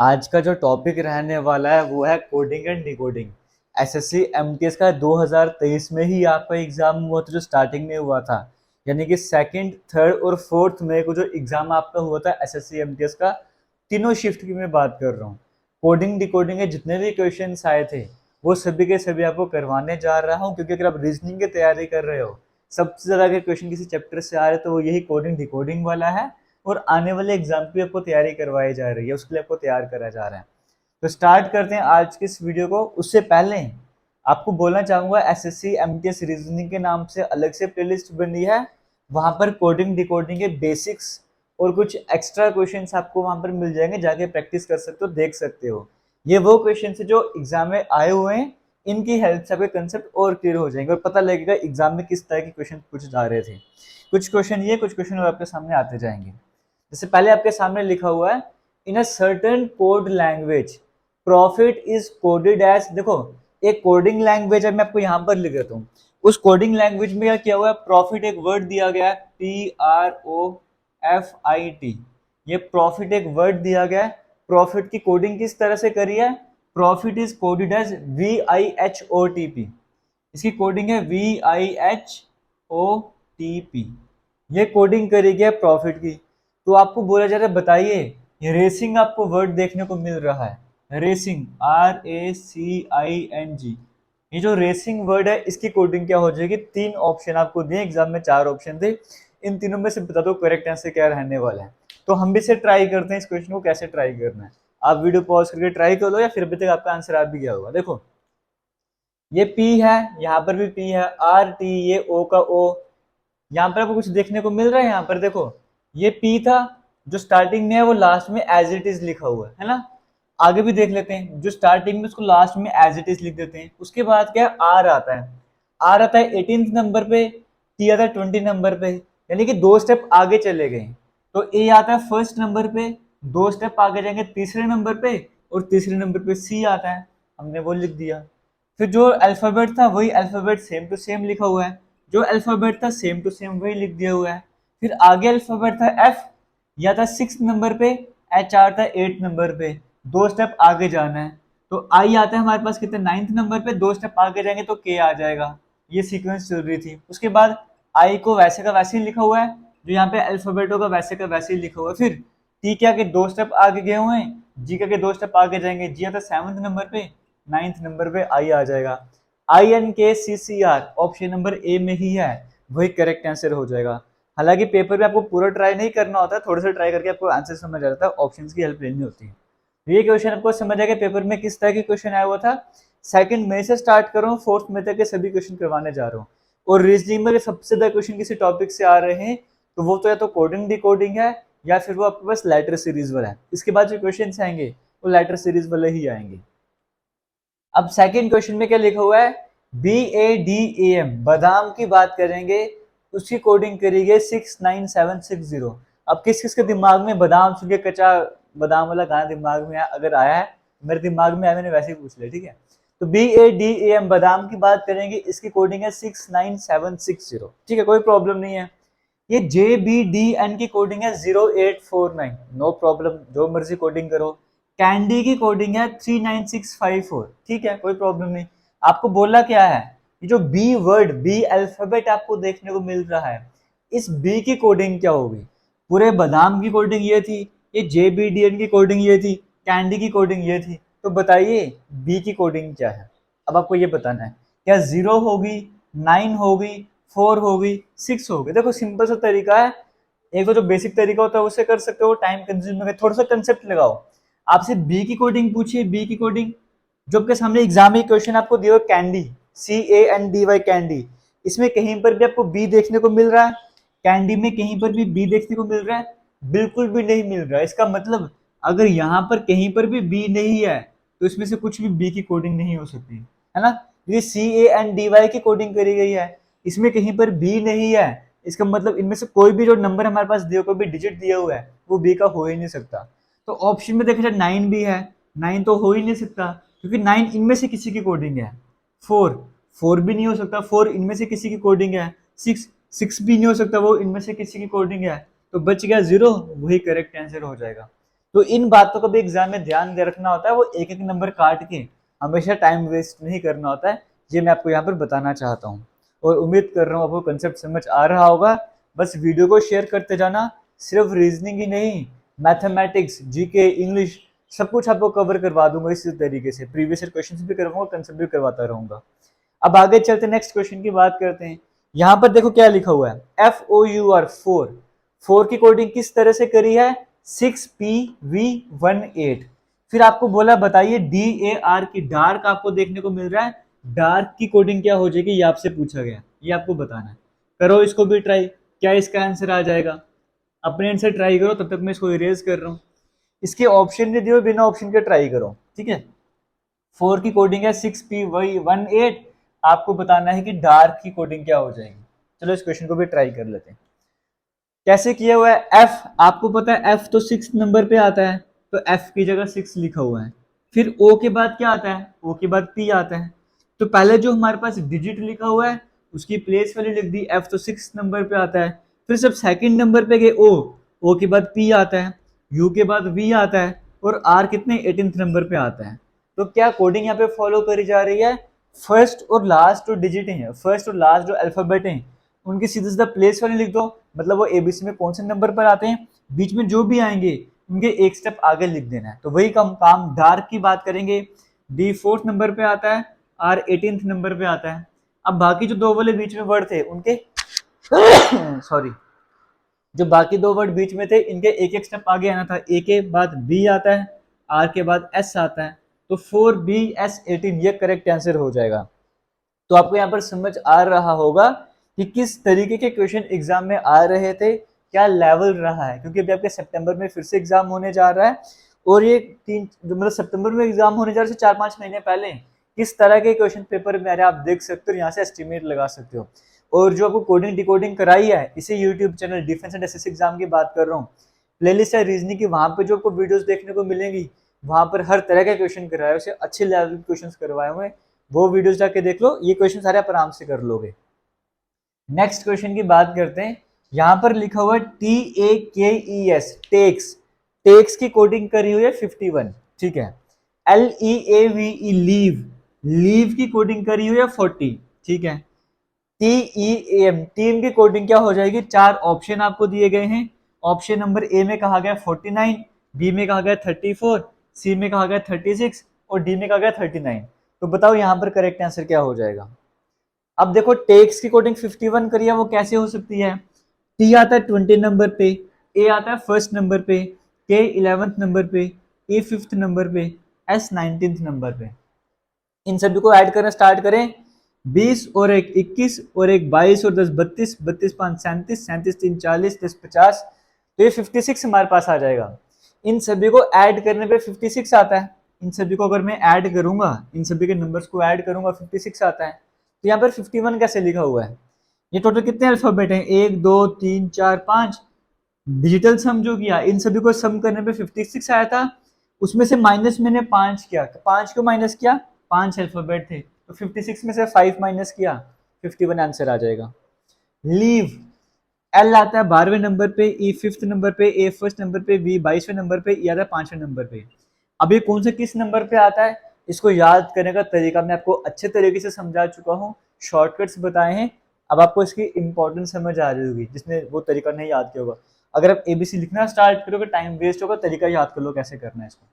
आज का जो टॉपिक रहने वाला है वो है coding and decoding. SSC MTS का 2023 में ही आपका एग्जाम हुआ था, जो स्टार्टिंग में हुआ था। यानी कि सेकंड, थर्ड और फोर्थ मई को जो एग्जाम आपका हुआ था एसएससी एमटीएस का, तीनों शिफ्ट की मैं बात कर रहा हूँ। कोडिंग डिकोडिंग के जितने भी क्वेश्चन आए थे वो सभी के सभी आपको करवाने जा रहा हूँ, क्योंकि अगर आप रीजनिंग की तैयारी कर रहे हो, सबसे ज्यादा अगर क्वेश्चन किसी चैप्टर से आ रहे हैं तो वो यही कोडिंग डिकोडिंग वाला है। और आने वाले एग्जाम की आपको तैयारी करवाई जा रही है, उसके लिए आपको तैयार करा जा रहा है। तो स्टार्ट करते हैं आज की इस वीडियो को। उससे पहले आपको बोलना चाहूंगा, एसएससी एमटीएस रीजनिंग के नाम से अलग से प्लेलिस्ट बनी है। वहां पर कोडिंग डिकोडिंग के बेसिक्स और कुछ एक्स्ट्रा क्वेश्चंस आपको वहां पर मिल जाएंगे, जाके प्रैक्टिस कर सकते हो, देख सकते हो। ये वो क्वेश्चन है जो एग्जाम में आए हुए हैं, इनकी हेल्प से आपके कंसेप्ट और क्लियर हो जाएंगे और पता लगेगा एग्जाम में किस तरह के क्वेश्चन पूछे जा रहे थे। कुछ क्वेश्चन ये, कुछ क्वेश्चन आपके सामने आते जाएंगे। जैसे पहले आपके सामने लिखा हुआ है, in a certain code language profit is coded as. देखो, एक कोडिंग लैंग्वेज है, मैं आपको यहाँ पर लिख देता हूँ। उस कोडिंग लैंग्वेज में क्या किया हुआ है, प्रॉफिट एक वर्ड दिया गया है, PROFIT। ये प्रॉफिट एक वर्ड दिया गया है। प्रॉफिट की कोडिंग किस तरह से करी है? Profit is coded as VIHOTP। इसकी कोडिंग है VIHOTP। ये कोडिंग करी गई है प्रॉफिट की। तो आपको बोला जा रहा है, बताइए, ये रेसिंग आपको वर्ड देखने को मिल रहा है, रेसिंग, RACING। ये जो रेसिंग वर्ड है, इसकी कोडिंग क्या हो जाएगी? तीन ऑप्शन आपको दिए, एग्जाम में चार ऑप्शन थे, इन तीनों में से बता दो करेक्ट आंसर क्या रहने वाला है। तो हम भी से ट्राई करते हैं इस क्वेश्चन को कैसे ट्राई करना है। आप वीडियो पॉज करके ट्राई कर लो, या फिर अभी तक आपका आंसर आ भी गया होगा। देखो, ये P है, यहाँ पर भी P है, RT, ये O का O। यहाँ पर आपको कुछ देखने को मिल रहा है? यहाँ पर देखो, ये P था, जो स्टार्टिंग में है वो लास्ट में एज इट इज लिखा हुआ है ना। आगे भी देख लेते हैं, जो स्टार्टिंग में उसको लास्ट में एज इट इज लिख देते हैं। उसके बाद क्या है? R आता है। R आता है 18th नंबर पे, T आता है 20 नंबर पे, यानी कि दो स्टेप आगे चले गए। तो A आता है फर्स्ट नंबर पे, दो स्टेप आगे जाएंगे तीसरे नंबर पे, और तीसरे नंबर पे C आता है, हमने वो लिख दिया। फिर जो अल्फाबेट था वही अल्फाबेट सेम टू सेम लिखा हुआ है, जो अल्फाबेट था सेम टू सेम वही लिख दिया हुआ है। फिर आगे अल्फाबेट था F, या था 6 नंबर पे, HR था 8 नंबर पे, दो स्टेप आगे जाना है। तो I आता है हमारे पास कितने? 9th नंबर पे, दो स्टेप आगे जाएंगे तो K आ जाएगा। ये सीक्वेंस चल रही थी। उसके बाद I को वैसे का वैसे ही लिखा हुआ है, जो यहाँ पे अल्फाबेट होगा वैसे का वैसे ही लिखा हुआ है। फिर T क्या के दो स्टेप आगे गए हुए हैं, G का के दो स्टेप आगे जाएंगे, G आता है 7th नंबर पे, 9th नंबर पे I आ जाएगा। INKCCR ऑप्शन नंबर ए में ही है, वही करेक्ट आंसर हो जाएगा। हालांकि पेपर में आपको पूरा ट्राई नहीं करना होता, थोड़ा सा ट्राई करके आपको आंसर समझ आ जाता है, ऑप्शंस की हेल्प लेनी होती है। ये क्वेश्चन आपको समझ आएगा पेपर में किस तरह के क्वेश्चन आया हुआ था। सेकंड मई से स्टार्ट कर रहा हूँ, फोर्थ मई तक के सभी क्वेश्चन करवाने जा रहा हूँ। और रीजनिंग में सबसे ज्यादा क्वेश्चन किसी टॉपिक से आ रहे हैं, तो वो तो या तो कोडिंग डिकोडिंग है, या फिर वो आपके पास लेटर सीरीज वाला है। इसके बाद जो क्वेश्चन आएंगे वो लेटर सीरीज वाले ही आएंगे। अब सेकंड क्वेश्चन में क्या लिखा हुआ है? BADAM, बादाम की बात करेंगे, उसकी कोडिंग करी गई 69760। अब किस किस के दिमाग में बादाम सुन के कच्चा बादाम वाला गाना दिमाग में अगर आया है, मेरे दिमाग में आया, मैंने वैसे ही पूछ लिया, ठीक है। तो BADAM बादाम की बात करेंगे, इसकी कोडिंग है 69760, ठीक है, कोई प्रॉब्लम नहीं है। ये JBDN की कोडिंग है 0849, नो प्रॉब्लम, जो मर्जी कोडिंग करो। कैंडी की कोडिंग है 39654, ठीक है, कोई प्रॉब्लम नहीं। आपको बोला क्या है? ये जो बी वर्ड, बी अल्फाबेट आपको देखने को मिल रहा है, इस बी की कोडिंग क्या होगी? पूरे बादाम की कोडिंग ये थी, ये JBDN की कोडिंग ये थी, कैंडी की कोडिंग ये थी। तो बताइए बी की कोडिंग क्या है? अब आपको ये बताना है, क्या 0 होगी, 9 होगी, 4 होगी, 6 होगी? देखो सिंपल सा तरीका है, एक तो जो बेसिक तरीका होता है उससे कर सकते हो, टाइम कंज्यूम है, थोड़ा सा कंसेप्ट लगाओ। आपसे बी की कोडिंग पूछिए, बी की कोडिंग जो आपके सामने एग्जाम में क्वेश्चन आपको दिया कैंडी, CANDY, कैंडी, इसमें कहीं पर भी आपको बी देखने को मिल रहा है? कैंडी में कहीं पर भी बी देखने को मिल रहा है? बिल्कुल भी नहीं मिल रहा है। इसका मतलब अगर यहाँ पर कहीं पर भी बी नहीं है, तो इसमें से कुछ भी बी की कोडिंग नहीं हो सकती, है ना। ये CANDY की कोडिंग करी गई है, इसमें कहीं पर बी नहीं है, इसका मतलब इनमें से कोई भी जो नंबर हमारे पास दिया, कोई भी डिजिट दिया हुआ है, वो बी का हो ही नहीं सकता। तो ऑप्शन में देखा जाए 9 भी है, 9 तो हो ही नहीं सकता, क्योंकि 9 इनमें से किसी की कोडिंग है। 4, 4 भी नहीं हो सकता, 4 इनमें से किसी की कोडिंग है। 6, 6 भी नहीं हो सकता, वो इनमें से किसी की कोडिंग है। तो बच गया 0, वही करेक्ट आंसर हो जाएगा। तो इन बातों का भी एग्जाम में ध्यान दे रखना होता है, वो एक एक नंबर काट के हमेशा टाइम वेस्ट नहीं करना होता है। ये मैं आपको यहाँ पर बताना चाहता हूँ और उम्मीद कर रहा हूँ आपको कंसेप्ट समझ आ रहा होगा। बस वीडियो को शेयर करते जाना, सिर्फ रीजनिंग ही नहीं, मैथमेटिक्स, जीके, इंग्लिश सब कुछ आपको कवर करवा दूंगा इसी तरीके से। प्रीवियस ईयर क्वेश्चन भी करवाऊंगा, कंसेप्ट भी करवाता रहूंगा। अब आगे चलते नेक्स्ट क्वेश्चन की बात करते हैं। यहाँ पर देखो क्या लिखा हुआ है, FOUR 4, 4 की कोडिंग किस तरह से करी है, 6PV18। फिर आपको बोला बताइए DAR की, डार्क आपको देखने को मिल रहा है, डार्क की कोडिंग क्या हो जाएगी, ये आपसे पूछा गया, ये आपको बताना है। करो इसको भी ट्राई, क्या इसका आंसर आ जाएगा, अपने आंसर ट्राई करो, तब तक मैं इसको इरेज कर रहा हूँ। इसके ऑप्शन भी दियो, बिना ऑप्शन के ट्राई करो, ठीक है। 4 की कोडिंग है 6P18, आपको बताना है कि डार्क की कोडिंग क्या हो जाएगी। चलो इस क्वेश्चन को भी ट्राई कर लेते हैं। कैसे किया हुआ है, F आपको पता है F तो 6 नंबर पे आता है, तो F की जगह 6 लिखा हुआ है। फिर O के बाद क्या आता है, O के बाद P आता है। तो पहले जो हमारे पास डिजिट लिखा हुआ है उसकी प्लेस वैल्यू लिख दी, F तो 6 नंबर पे आता है। फिर जब सेकंड नंबर पे गए O के बाद P आता है, U के बाद V आता है और R कितने 18th नंबर पे आता है। तो क्या कोडिंग यहाँ पे फॉलो करी जा रही है, फर्स्ट और लास्ट जो डिजिट है, फर्स्ट और लास्ट जो अल्फाबेट हैं उनकी सीधे सीधा प्लेस वैल्यू लिख दो, मतलब वो एबीसी में कौन से नंबर पर आते हैं, बीच में जो भी आएंगे उनके एक स्टेप आगे लिख देना है। तो वही काम डार्क की बात करेंगे, D 4th नंबर पे आता है, R 18th नंबर पे आता है। अब बाकी जो दो वाले बीच में वर्ड थे उनके सॉरी, जो बाकी दो वर्ड बीच में थे इनके एक एक स्टेप आगे आना था। ए के बाद बी आता है, आर के बाद एस आता है, तो 4BS18 ये करेक्ट आंसर हो जाएगा। तो आपको यहाँ पर समझ आ रहा होगा कि किस तरीके के क्वेश्चन एग्जाम में आ रहे थे, क्या लेवल रहा है, क्योंकि अभी आपके सितंबर में फिर से एग्जाम होने जा रहा है और ये मतलब सितंबर में एग्जाम होने जा रहा है 4-5 महीने पहले किस तरह के क्वेश्चन पेपर मेरे आप देख सकते हो, यहाँ से एस्टिमेट लगा सकते हो। और जो आपको कोडिंग डिकोडिंग कराई है इसे YouTube channel defence and SSC exam की बात कर रहा हूँ, प्लेलिस्ट है रीजनिंग की, वहां पे जो आपको वीडियोस देखने को मिलेंगी वहां पर हर तरह के क्वेश्चन कराए, उसे अच्छे लेवल के क्वेश्चन करवाए हुए, वो वीडियोस जाके देख लो, ये क्वेश्चन सारे आप आराम से कर लोगे। नेक्स्ट क्वेश्चन की बात करते हैं। यहां पर लिखा हुआ है TAKES, टेक्स, टेक्स की कोडिंग करी हुई है 51, ठीक है। LEAVE, लीव, लीव की कोडिंग करी हुई है 40, ठीक है। TEAM, टीम की कोडिंग क्या हो जाएगी, 4 ऑप्शन आपको दिए गए हैं। ऑप्शन नंबर ए में कहा गया 49, बी में कहा गया 34, सी में कहा गया 36 और डी में कहा गया 39। तो बताओ यहाँ पर करेक्ट आंसर क्या हो जाएगा। अब देखो टेक्स की कोडिंग 51 करी है, वो कैसे हो सकती है, टी आता है 20 नंबर पे, ए आता है फर्स्ट नंबर पे, के 11th नंबर पे, ए 5th नंबर पे, एस 19th नंबर पे। इन सभी को ऐड करना स्टार्ट करें, 20 और एक 21 और एक 22 और 10 32, 32 5 37, 37 3 40, 10 50, तो ये 56 हमारे पास आ जाएगा। इन सभी को ऐड करने पे 56 आता है। इन सभी को अगर मैं ऐड करूंगा, इन सभी के नंबर्स को ऐड करूंगा 56 आता है। तो यहाँ पर 51 कैसे लिखा हुआ है, ये टोटल कितने अल्फाबेट हैं, 1 2 3 4 5, डिजिटल सम जो किया इन सभी को सम करने पे 56 आया था, उसमें से माइनस मैंने 5 किया, 5 क्यों माइनस किया, 5 अल्फाबेट थे तो 56 में से 5 माइनस किया, 51 आंसर आ जाएगा। लीव, एल आता है 12वें नंबर पे, ई 5th नंबर पे, ए फर्स्ट नंबर पे, वी 22वें नंबर पे, ई आता है 5वें नंबर पे। अब ये कौन से किस नंबर पे आता है, इसको याद करने का तरीका मैं आपको अच्छे तरीके से समझा चुका हूँ, शॉर्टकट्स बताए हैं। अब आपको इसकी इंपॉर्टेंस समझ आ रही होगी जिसने वो तरीका नहीं याद किया होगा। अगर आप एबीसी लिखना स्टार्ट करोगे टाइम वेस्ट होगा, तरीका याद कर लो कैसे करना है, इसको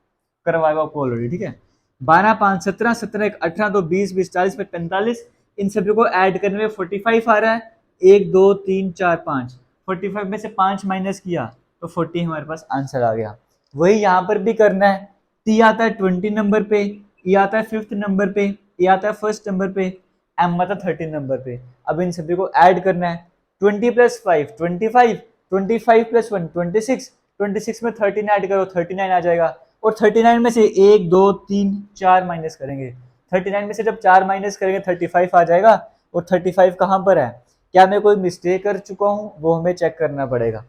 करवाएगा आपको ऑलरेडी, ठीक है। 12 5 17, 17 1 18, 2 20, 20 40 45, इन सभी को ऐड करने में 45 आ रहा है, 1 2 3 4 5, 45 में से 5 माइनस किया तो 40 हमारे पास आंसर आ गया। वही यहाँ पर भी करना है, टी आता है 20 नंबर पे, ई आता है 5th नंबर पे, ए आता है फर्स्ट नंबर पे, एम आता है 13 नंबर पे। अब इन सभी को ऐड करना है, 20 + 5 25, 25 + 1 26, 26 में 13 ऐड करो 39 आ जाएगा, और 39 में से 1 2 3 4 माइनस करेंगे, 39 में से जब 4 माइनस करेंगे 35 आ जाएगा, और 35 कहाँ पर है, क्या मैं कोई मिस्टेक कर चुका हूँ वो हमें चेक करना पड़ेगा।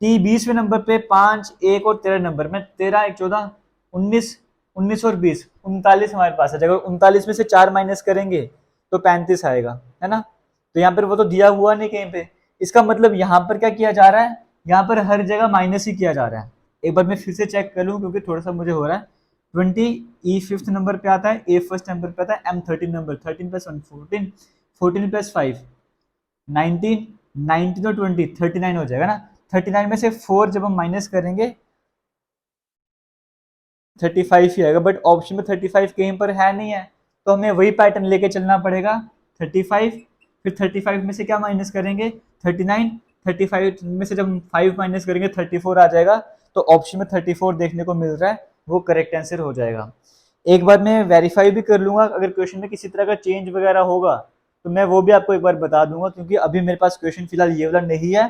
टी 20वें नंबर पे, 5 1 और 13 नंबर में, 13 1 14 19, 19 और 20 39 हमारे पास आ जाएगा, 39 में से 4 माइनस करेंगे तो 35 आएगा, है ना। तो यहाँ पर वो तो दिया हुआ नहीं कहीं पे, इसका मतलब यहाँ पर क्या किया जा रहा है, यहाँ पर हर जगह माइनस ही किया जा रहा है, एक बार मैं फिर से चेक कर लूँ क्योंकि थोड़ा सा मुझे हो रहा है। 20 ई फिफ्थ नंबर पे आता है, ए फर्स्ट नंबर पे आता है, एम 13 नंबर, 13 प्लस 1 14, 14 प्लस 5 19, 19 तो 20 39 हो जाएगा ना। 39 में से 4 जब हम माइनस करेंगे 35 ही आएगा, बट ऑप्शन में 35 कहीं पर है नहीं है, तो हमें वही पैटर्न लेके चलना पड़ेगा। 35, फिर 35 में से क्या माइनस करेंगे 39, 35 में से जब 5 माइनस करेंगे 34 आ जाएगा, तो ऑप्शन में 34 देखने को मिल रहा है, वो करेक्ट आंसर हो जाएगा। एक बार मैं वेरीफाई भी कर लूंगा, अगर क्वेश्चन में किसी तरह का चेंज वगैरह होगा तो मैं वो भी आपको एक बार बता दूंगा, क्योंकि अभी मेरे पास क्वेश्चन फिलहाल ये वाला नहीं है।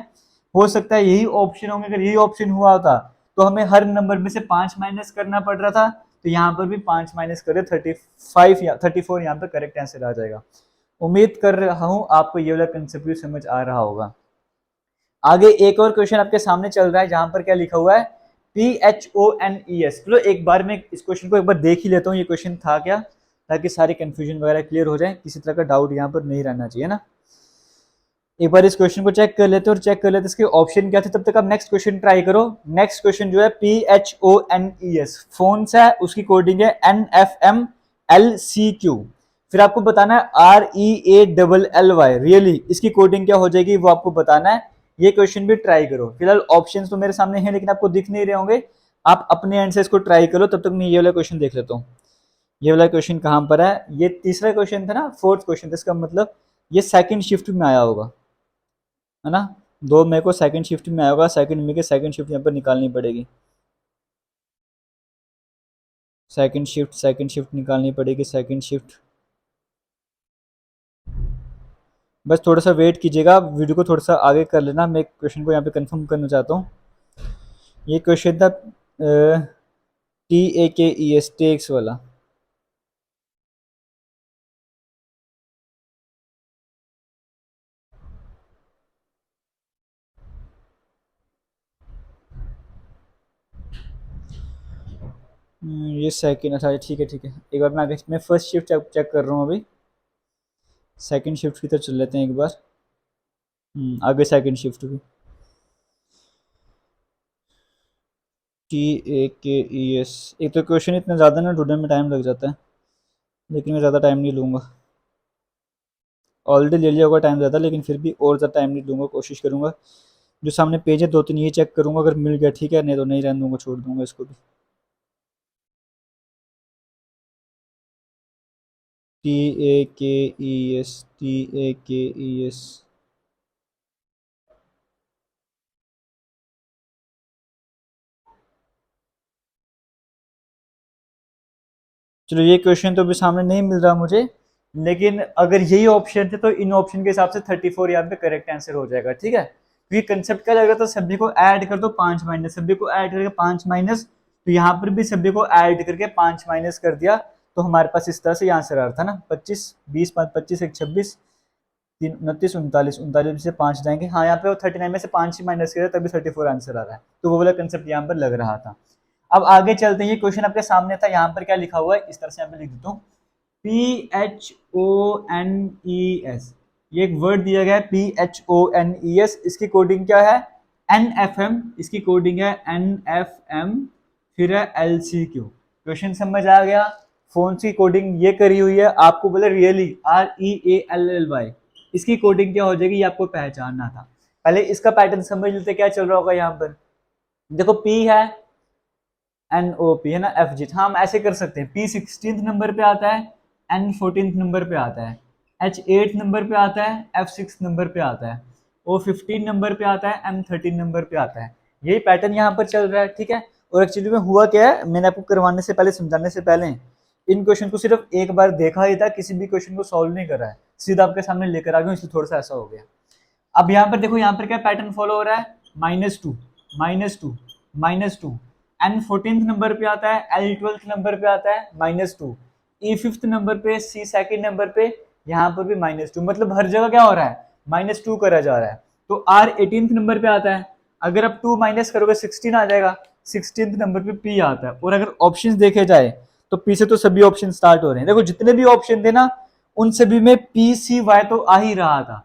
हो सकता है यही ऑप्शन होंगे, अगर यही ऑप्शन हुआ होता तो हमें हर नंबर में से 5 माइनस करना पड़ रहा था, तो यहाँ पर भी 5 माइनस करे 35 या 34 यहाँ पर करेक्ट आंसर आ जाएगा। उम्मीद कर रहा हूँ आपको ये वाला कंसेप्ट भी समझ आ रहा होगा। आगे एक और क्वेश्चन आपके सामने चल रहा है, जहां पर क्या लिखा हुआ है PHONES। चलो एक बार मैं इस क्वेश्चन को एक बार देख ही लेता हूँ, ये क्वेश्चन था क्या, ताकि सारी कंफ्यूजन वगैरह क्लियर हो जाए, किसी तरह का डाउट यहाँ पर नहीं रहना चाहिए ना। एक बार इस क्वेश्चन को चेक कर लेते हैं, और चेक कर लेते इसके ऑप्शन क्या थे, तब तक आप नेक्स्ट क्वेश्चन ट्राई करो। नेक्स्ट क्वेश्चन जो है PHONES, फोन है, उसकी कोडिंग है NFMLCQ। फिर आपको बताना है REALLY, रियली, इसकी कोडिंग क्या हो जाएगी वो आपको बताना है। ये क्वेश्चन भी ट्राई करो। फिलहाल ऑप्शंस तो मेरे सामने हैं लेकिन आपको दिख नहीं रहे होंगे, आप अपने एंड से इसको ट्राई करो। तब तक मैं ये वाला क्वेश्चन देख लेता हूँ। ये वाला क्वेश्चन कहाँ पर है, ये तीसरा क्वेश्चन था ना, फोर्थ क्वेश्चन था, इसका मतलब ये सेकंड शिफ्ट में आया होगा, है ना। 2 मई को सेकंड शिफ्ट में आया होगा, सेकंड मई के सेकंड शिफ्ट यहाँ पर निकालनी पड़ेगी। सेकंड शिफ्ट निकालनी पड़ेगी, सेकंड शिफ्ट। बस थोड़ा सा वेट कीजिएगा, वीडियो को थोड़ा सा आगे कर लेना, मैं क्वेश्चन को यहाँ पे कंफर्म करना चाहता हूँ। ये क्वेश्चन था TAKES, टेक्स वाला। ये सेकंड, अच्छा ठीक है ठीक है। एक बार मैं आगे, मैं फर्स्ट शिफ्ट चेक कर रहा हूँ अभी, सेकंड शिफ्ट की तरफ चल लेते हैं एक बार। आगे सेकंड शिफ्ट की TAKES। एक तो क्वेश्चन इतना ज़्यादा ना, ढूंढने में टाइम लग जाता है, लेकिन मैं ज़्यादा टाइम नहीं लूँगा। ऑलरेडी ले लिया होगा टाइम ज़्यादा, लेकिन फिर भी और ज़्यादा टाइम नहीं लूँगा, कोशिश करूँगा। जो सामने पेज है 2-3 ये चेक करूँगा, अगर मिल गया ठीक है, नहीं तो नहीं रहने दूँगा, छोड़ दूँगा इसको भी। TAKES। चलो ये क्वेश्चन तो अभी सामने नहीं मिल रहा मुझे, लेकिन अगर यही ऑप्शन थे तो इन ऑप्शन के हिसाब से 34 यहाँ पे करेक्ट आंसर हो जाएगा, ठीक है। क्योंकि कंसेप्ट क्या लग रहा था, सभी को ऐड कर दो 5 माइनस, सभी को ऐड करके 5 माइनस, तो यहाँ पर भी सभी को ऐड करके 5 माइनस कर दिया, तो हमारे पास इस तरह से आंसर आ रहा था ना। 25 20 5 25 1 26 3 29 39, 39 से 5 जाएंगे, हाँ यहाँ पे 39 में से 5 ही माइनस करें तभी 34 आंसर आ रहा है, तो वो वाला कंसेप्ट यहाँ पर लग रहा था। अब आगे चलते हैं, ये क्वेश्चन आपके सामने था, यहाँ पर क्या लिखा हुआ है, इस तरह से यहाँ पे लिख देता हूँ PHONES। ये एक वर्ड दिया गया है PHONES, इसकी कोडिंग क्या है NFM, इसकी कोडिंग है NFM, फिर है LCQ। क्वेश्चन समझ आ गया। फोन की कोडिंग ये करी हुई है, आपको बोले रियली REALLY, इसकी कोडिंग क्या हो जाएगी ये आपको पहचानना था। पहले इसका पैटर्न समझ लेते क्या चल रहा होगा। यहाँ पर देखो P है, NOP है ना, FG, हाँ हम ऐसे कर सकते हैं, P 16th नंबर पे आता है, N 14th नंबर पे आता है, H 8th नंबर पे आता है, F 6th नंबर पे आता है, O 15 नंबर पे आता है, M 13 नंबर पे आता है। यही पैटर्न यहाँ पर चल रहा है, ठीक है। और एक्चुअली में हुआ क्या है, मैंने आपको करवाने से पहले, समझाने से पहले इन क्वेश्चन को सिर्फ एक बार देखा ही था, किसी भी क्वेश्चन को सॉल्व नहीं करा है, सीधा आपके सामने लेकर आ गया, इसलिए थोड़ा सा ऐसा हो गया। अब यहाँ पर देखो, यहाँ पर क्या पैटर्न फॉलो हो रहा है, -2 -2 -2, N 14th नंबर पे आता है, L 12th नंबर पे आता है -2, E 5th नंबर पे, C 2nd नंबर पे, यहाँ पर भी -2, मतलब हर जगह क्या हो रहा है -2 करा जा रहा है। तो R 18th नंबर पे आता है, अगर आप 2 माइनस करोगे 16 आ जाएगा, 16th नंबर पे P आता है। और अगर ऑप्शंस देखे जाए तो P से तो सभी ऑप्शन स्टार्ट हो रहे हैं, देखो जितने भी ऑप्शन थे ना उन सभी में PCY तो आ ही रहा था,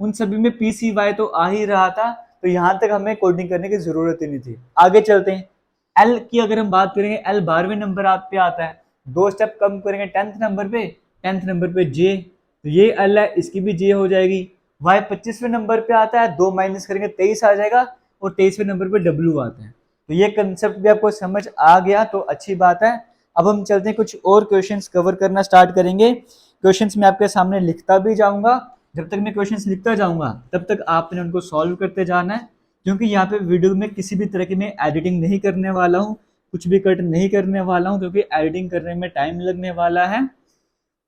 उन सभी में PCY तो आ ही रहा था, तो यहां तक हमें कोडिंग करने की जरूरत ही नहीं थी। आगे चलते हैं, एल की अगर हम बात करेंगे, एल 12वें नंबर आप पे आता है, 2 स्टेप कम करेंगे 10th नंबर पे, 10th नंबर पे जे, तो ये एल है, इसकी भी जे हो जाएगी। वाई 25वें नंबर पे आता है, 2 माइनस करेंगे 23 आ जाएगा, और 23वें नंबर पे डब्ल्यू आता है। तो ये कंसेप्ट भी आपको समझ आ गया तो अच्छी बात है। अब हम चलते हैं कुछ और क्वेश्चंस कवर करना स्टार्ट करेंगे। क्वेश्चंस मैं आपके सामने लिखता भी जाऊंगा, जब तक मैं क्वेश्चंस लिखता जाऊंगा तब तक आपने उनको सॉल्व करते जाना है, क्योंकि यहाँ पे वीडियो में किसी भी तरह की मैं एडिटिंग नहीं करने वाला हूँ, कुछ भी कट नहीं करने वाला हूँ, क्योंकि एडिटिंग करने में टाइम लगने वाला है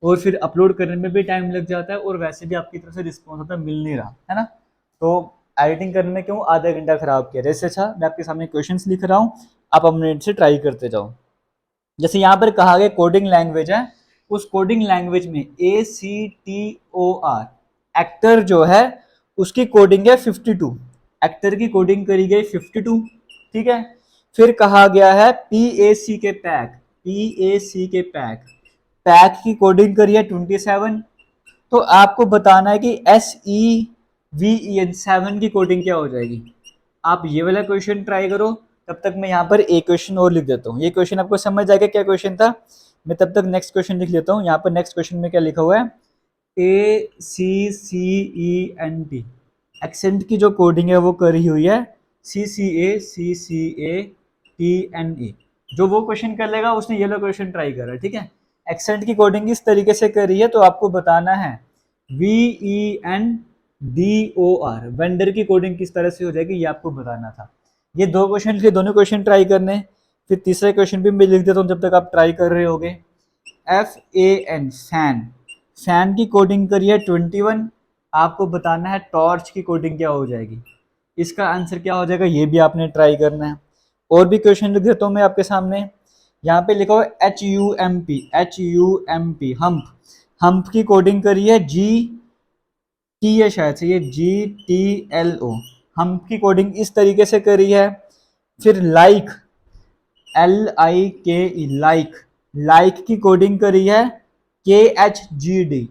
और फिर अपलोड करने में भी टाइम लग जाता है, और वैसे भी आपकी तरफ से रिस्पॉन्स होता मिल नहीं रहा है ना। तो एडिटिंग करने में क्यों आधा घंटा खराब किया, जैसे अच्छा मैं आपके सामने क्वेश्चंस लिख रहा हूँ, आप अपने से ट्राई करते जाओ। जैसे यहाँ पर कहा गया कोडिंग लैंग्वेज है, उस कोडिंग लैंग्वेज में ACTOR एक्टर जो है उसकी कोडिंग है 52, एक्टर की कोडिंग करी गई 52, ठीक है। फिर कहा गया है PAC के पैक, PAC के पैक, पैक की कोडिंग करी है 27। तो आपको बताना है कि SEVEN 7 की कोडिंग क्या हो जाएगी। आप ये वाला क्वेश्चन ट्राई करो, तब तक मैं यहाँ पर एक क्वेश्चन और लिख देता हूँ। ये क्वेश्चन आपको समझ आएगा क्या क्वेश्चन था, मैं तब तक नेक्स्ट क्वेश्चन लिख लेता हूँ। यहाँ पर नेक्स्ट क्वेश्चन में क्या लिखा हुआ है, ACCENT एक्सेंट की जो कोडिंग है वो करी हुई है CCATNE। जो वो क्वेश्चन कर लेगा उसने ये लो क्वेश्चन ट्राई करा, ठीक है। एक्सेंट की कोडिंग इस तरीके से करी है, तो आपको बताना है VENDOR वेंडर की कोडिंग किस तरह से हो जाएगी, ये आपको बताना था। ये 2 क्वेश्चन के दोनों क्वेश्चन ट्राई करने, फिर तीसरा क्वेश्चन भी मैं लिख देता हूँ जब तक आप ट्राई कर रहे होगे। FAN फैन, फैन की कोडिंग करी है 21, आपको बताना है टॉर्च की कोडिंग क्या हो जाएगी, इसका आंसर क्या हो जाएगा ये भी आपने ट्राई करना है। और भी क्वेश्चन लिख देता हूँ मैं आपके सामने। यहाँ पे लिखा हुआ है HUMP हम्प, हम्प की कोडिंग करी है GT है शायद से, ये GTLO, हम्प की कोडिंग इस तरीके से करी है। फिर लाइक LIKE लाइक, लाइक की कोडिंग करी है KHGD,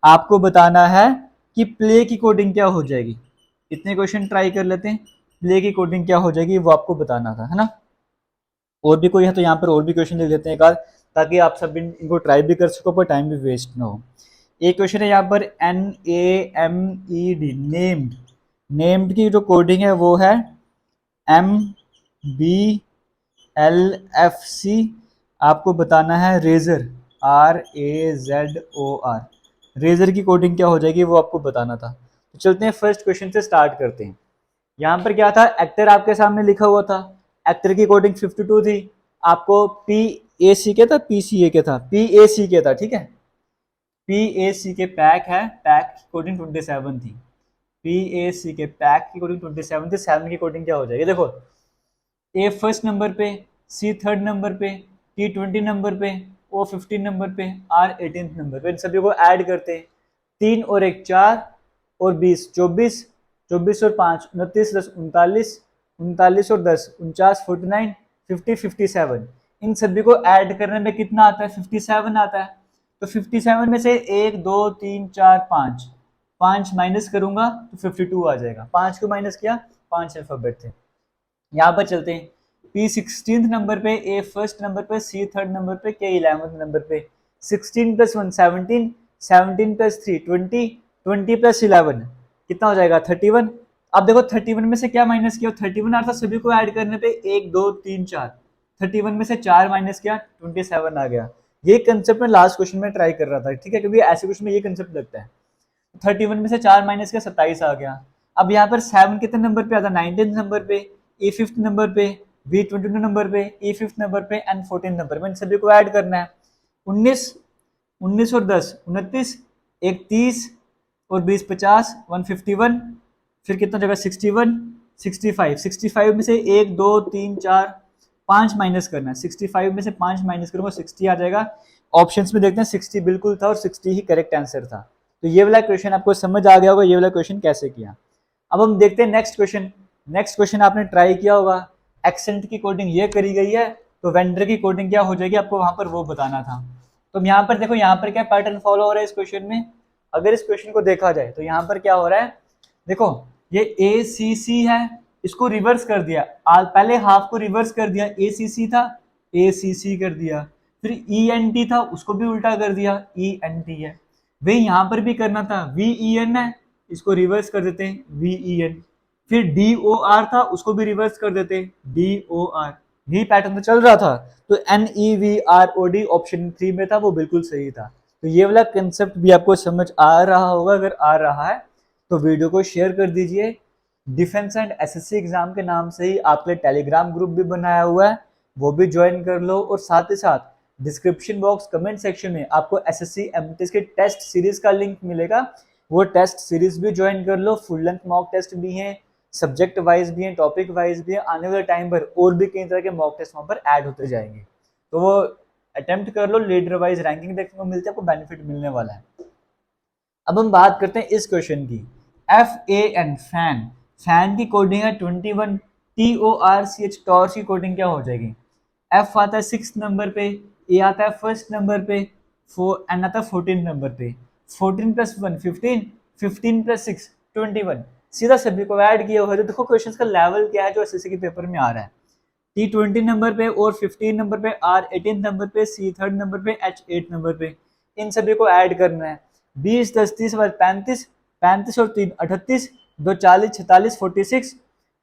आपको बताना है कि प्ले की कोडिंग क्या हो जाएगी। इतने क्वेश्चन ट्राई कर लेते हैं, प्ले की कोडिंग क्या हो जाएगी वो आपको बताना था, है ना। और भी कोई है तो यहाँ पर और भी क्वेश्चन लिख लेते हैं एक आध, ताकि आप सब इनको ट्राई भी कर सको पर टाइम भी वेस्ट ना हो। एक क्वेश्चन है यहाँ पर NAMED नेम्ड, नेम्ड की जो कोडिंग है वो है MBLFC, आपको बताना है रेजर RAZOR, रेजर की कोडिंग क्या हो जाएगी वो आपको बताना था। तो चलते हैं फर्स्ट क्वेश्चन से स्टार्ट करते हैं। यहाँ पर क्या था, एक्टर आपके सामने लिखा हुआ था, एक्टर की कोडिंग 52 थी, आपको PAC के था PCA के था, PAC के था, ठीक है। PAC के पैक है, पैक की कोडिंग 27 थी, PAC के पैक की कोडिंग 27 थी। 7 की कोडिंग क्या हो जाएगी, देखो A फर्स्ट नंबर पे, C थर्ड नंबर पे, T 20 नंबर पे, O 15 नंबर पे, R 18 नंबर पे। इन सभी को ऐड करते हैं, 3 और 1 4 और 20 24, 24 और 5 29, 10 39, 39 और 10 49, 49 50 57। इन सभी को ऐड करने में कितना आता है, 57 आता है। तो 57 में से 1 2 3 4 5, 5 माइनस करूंगा तो 52 आ जाएगा। 5 को माइनस किया, 5 अल्फाबेट थे। यहाँ पर चलते हैं, P 16 नंबर पे, A फर्स्ट नंबर पे, C थर्ड नंबर पे, K 11th नंबर पे। 16 + 1 17, 17 + 3 20, 20 + 11 कितना हो जाएगा 31। अब देखो 31 में से क्या माइनस किया, 31 आ रहा था, सभी को ऐड करने पे 1 2 3 4, 31 में से 4 माइनस किया 27 आ गया। ये कंसेप्ट में लास्ट क्वेश्चन में ट्राई कर रहा था, ठीक है, क्योंकि ऐसे क्वेश्चन में ये कंसेप्ट लगता है। 31 में से 4 माइनस किया 27 आ गया। अब यहाँ पर 7 कितने नंबर पे आता है, 19 नंबर पे, E 5th नंबर पे, B 22 नंबर पे, E 5th नंबर पे, N 14 नंबर पे। इन सभी को ऐड करना है। 19 19 और 10 29, 1 30 और 20 50, 151, फिर कितना जगह 61 65, 65 में से 1 2 3 4 5 माइनस करना है। 65 में से 5 माइनस करूंगा 60 आ जाएगा। ऑप्शंस में देखते हैं 60 बिल्कुल था और 60 ही करेक्ट आंसर था। तो ये वाला क्वेश्चन आपको समझ आ गया होगा, ये वाला क्वेश्चन कैसे किया। अब हम देखते हैं नेक्स्ट क्वेश्चन। नेक्स्ट क्वेश्चन आपने ट्राई किया होगा, एक्सेंट की कोडिंग ये करी गई है, तो वेंडर की कोडिंग क्या हो जाएगी आपको वहां पर वो बताना था। तो यहाँ पर देखो, यहाँ पर क्या पैटर्न फॉलो हो रहा है इस क्वेश्चन में। अगर इस क्वेश्चन को देखा जाए तो यहाँ पर क्या हो रहा है, देखो ये ACC है, इसको रिवर्स कर दिया, पहले हाफ को रिवर्स कर दिया, ACC था ACC कर दिया, फिर ENT था उसको भी उल्टा कर दिया, ENT है। वही यहाँ पर भी करना था, VEN है इसको रिवर्स कर देते हैं, VEN। फिर DOR था उसको भी रिवर्स कर देते हैं, DOR। यही पैटर्न तो चल रहा था। तो NEVROD ऑप्शन 3 में था, वो बिल्कुल सही था। तो ये वाला कंसेप्ट भी आपको समझ आ रहा होगा, अगर आ रहा है तो वीडियो को शेयर कर दीजिए। डिफेंस एंड SSC एग्जाम के नाम से ही आपके टेलीग्राम ग्रुप भी बनाया हुआ है, वो भी ज्वाइन कर लो। और साथ ही साथ डिस्क्रिप्शन बॉक्स कमेंट सेक्शन में आपको SSC MTS के टेस्ट सीरीज का लिंक मिलेगा, वो टेस्ट सीरीज भी ज्वाइन कर लो। फुल लेंथ मॉक टेस्ट भी हैं, सब्जेक्ट वाइज भी हैं, टॉपिक वाइज भी हैं। आने वाले टाइम पर और भी कई तरह के मॉक टेस्ट वहाँ पर ऐड होते जाएंगे, तो वो अटेम्प्ट कर लो। लीडर वाइज रैंकिंग देखने को मिलती है, आपको बेनिफिट मिलने वाला है। अब हम बात करते हैं इस क्वेश्चन की। FAN फैन, फैन की कोडिंग है 21, TORCH टॉर्च की कोडिंग क्या हो जाएगी? F आता है 6 नंबर पे, A आता है 1st नंबर पे, N आता है 14 नंबर पे। 14 + 1 15, 15 + 6 21। सीधा सभी को ऐड किया हुआ है। तो देखो क्वेश्चन का लेवल क्या है जो SSC के पेपर में आ रहा है। T 20 नंबर पे, और 15 नंबर पे, R 18 नंबर पे, C 3rd नंबर पे, H 8 नंबर पे। इन सभी को ऐड करना है। 20 10 30 35, 35 और 3 38, 2 40 46 46,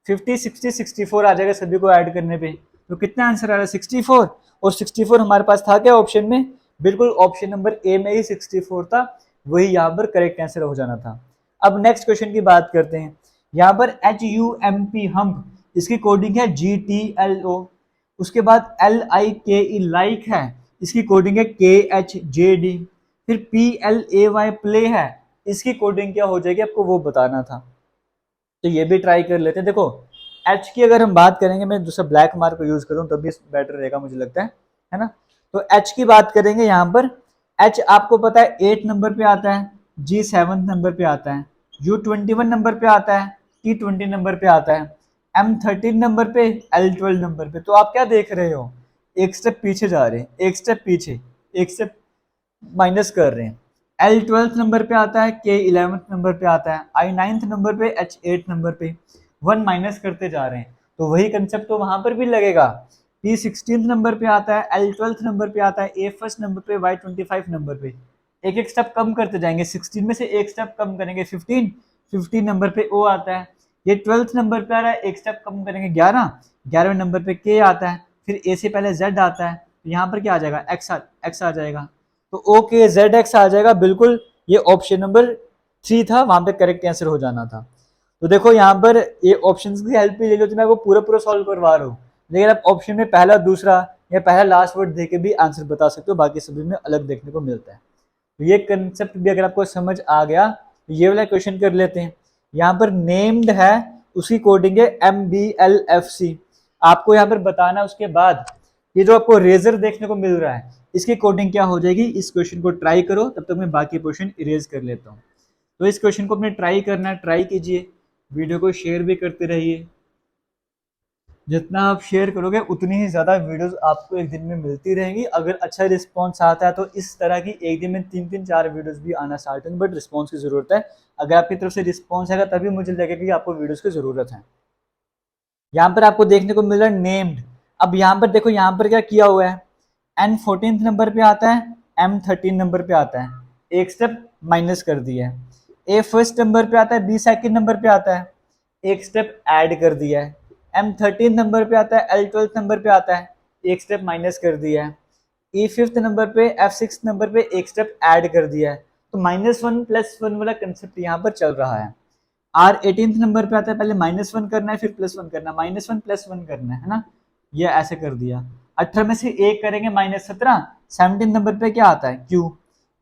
50 60 64 आ जाएगा सभी को ऐड करने पे। तो कितना आंसर आ रहा है? 64। और 64 हमारे पास था क्या ऑप्शन में? बिल्कुल ऑप्शन नंबर A में ही 64 था, वही यहाँ पर करेक्ट आंसर हो जाना था। अब नेक्स्ट क्वेश्चन की बात करते हैं। यहाँ पर HUMP हम्प, इसकी कोडिंग है GTLO। उसके बाद LIKE लाइक है, इसकी कोडिंग है KHJD। फिर PLAY प्ले है, इसकी कोडिंग क्या हो जाएगी आपको वो बताना था। तो ये भी ट्राई कर लेते हैं। देखो H की अगर हम बात करेंगे, मैं दूसरा ब्लैक मार्क यूज करूँ तब भी बेटर रहेगा मुझे लगता है ना। तो H की बात करेंगे यहाँ पर। H आपको पता है 8 नंबर पे आता है, G 7 नंबर पे आता है, U 21 नंबर पे आता है, T 20 नंबर पे आता है, M 13 नंबर पे, L 12 नंबर पे। तो आप क्या देख रहे हो? एक स्टेप पीछे जा रहे हैं, एक स्टेप पीछे, एक स्टेप माइनस कर रहे हैं। L 12th नंबर पे आता है, K 11th नंबर पे आता है, I 9th नंबर पे, H 8 नंबर पे। 1 माइनस करते जा रहे हैं, तो वही कंसेप्ट तो वहां पर भी लगेगा। P 16th नंबर पे आता है, L 12th नंबर पे आता है, A 1st नंबर पे, Y 25 नंबर पे। एक एक स्टेप कम करते जाएंगे। 16 में से एक स्टेप कम करेंगे 15, 15 नंबर पे O आता है। ये 12th नंबर पे आ रहा है, एक स्टेप कम करेंगे 11, 11वें नंबर पे K आता है। फिर A से पहले Z आता है, तो यहाँ पर क्या आ जाएगा? X आ जाएगा। तो ओके ZX आ जाएगा। बिल्कुल ये ऑप्शन नंबर 3 था, वहां पे करेक्ट आंसर हो जाना था। तो देखो यहाँ पर ये ऑप्शंस की हेल्प भी ले लो तो मैं वो पूरा सॉल्व करवा रहा हूँ, लेकिन आप ऑप्शन में पहला दूसरा या पहला लास्ट वर्ड देके भी आंसर बता सकते हो, बाकी सभी में अलग देखने को मिलता है। तो ये कंसेप्ट भी अगर आपको समझ आ गया तो ये वाला क्वेश्चन कर लेते हैं। यहाँ पर नेम्ड है, उसकी कोडिंग है MBLFC। आपको यहाँ पर बताना उसके बाद ये जो आपको रेजर देखने को मिल रहा है इसकी कोडिंग क्या हो जाएगी। इस क्वेश्चन को ट्राई करो, तब तक मैं बाकी क्वेश्चन इरेज कर लेता हूँ। तो इस क्वेश्चन को अपने ट्राई करना है, ट्राई कीजिए, वीडियो को शेयर भी करते रहिए। जितना आप शेयर करोगे उतनी ही ज़्यादा वीडियोस आपको एक दिन में मिलती रहेंगी। अगर अच्छा रिस्पॉन्स आता है तो इस तरह की एक दिन में 3-4 वीडियोस भी आना स्टार्ट होंगे, बट रिस्पॉन्स की ज़रूरत है। अगर आपकी तरफ से रिस्पॉन्स आएगा तभी मुझे लगेगा कि आपको वीडियोस की ज़रूरत है। यहाँ पर आपको देखने को मिल रहा है नेम्ड। अब यहाँ पर देखो, यहाँ पर क्या किया हुआ है? N 14th नंबर पे आता है, M 13 नंबर पे आता है, एक स्टेप माइनस कर दिया है। A 1st नंबर पे आता है, B 2nd नंबर पे आता है, एक स्टेप ऐड कर दिया है। M 13 नंबर पे आता है, L 12th नंबर पे आता है, एक स्टेप माइनस कर दिया है। E 5th नंबर पे, F 6th नंबर पे एक स्टेप ऐड कर दिया है। तो -1 + 1 वाला कंसेप्ट यहाँ पर चल रहा है। R 18th नंबर पे आता है, पहले -1 करना है, फिर +1 करना है, -1 + 1 करना है ना। ये ऐसे कर दिया। 18 में से एक करेंगे -17, 17 नंबर पे क्या आता है? Q।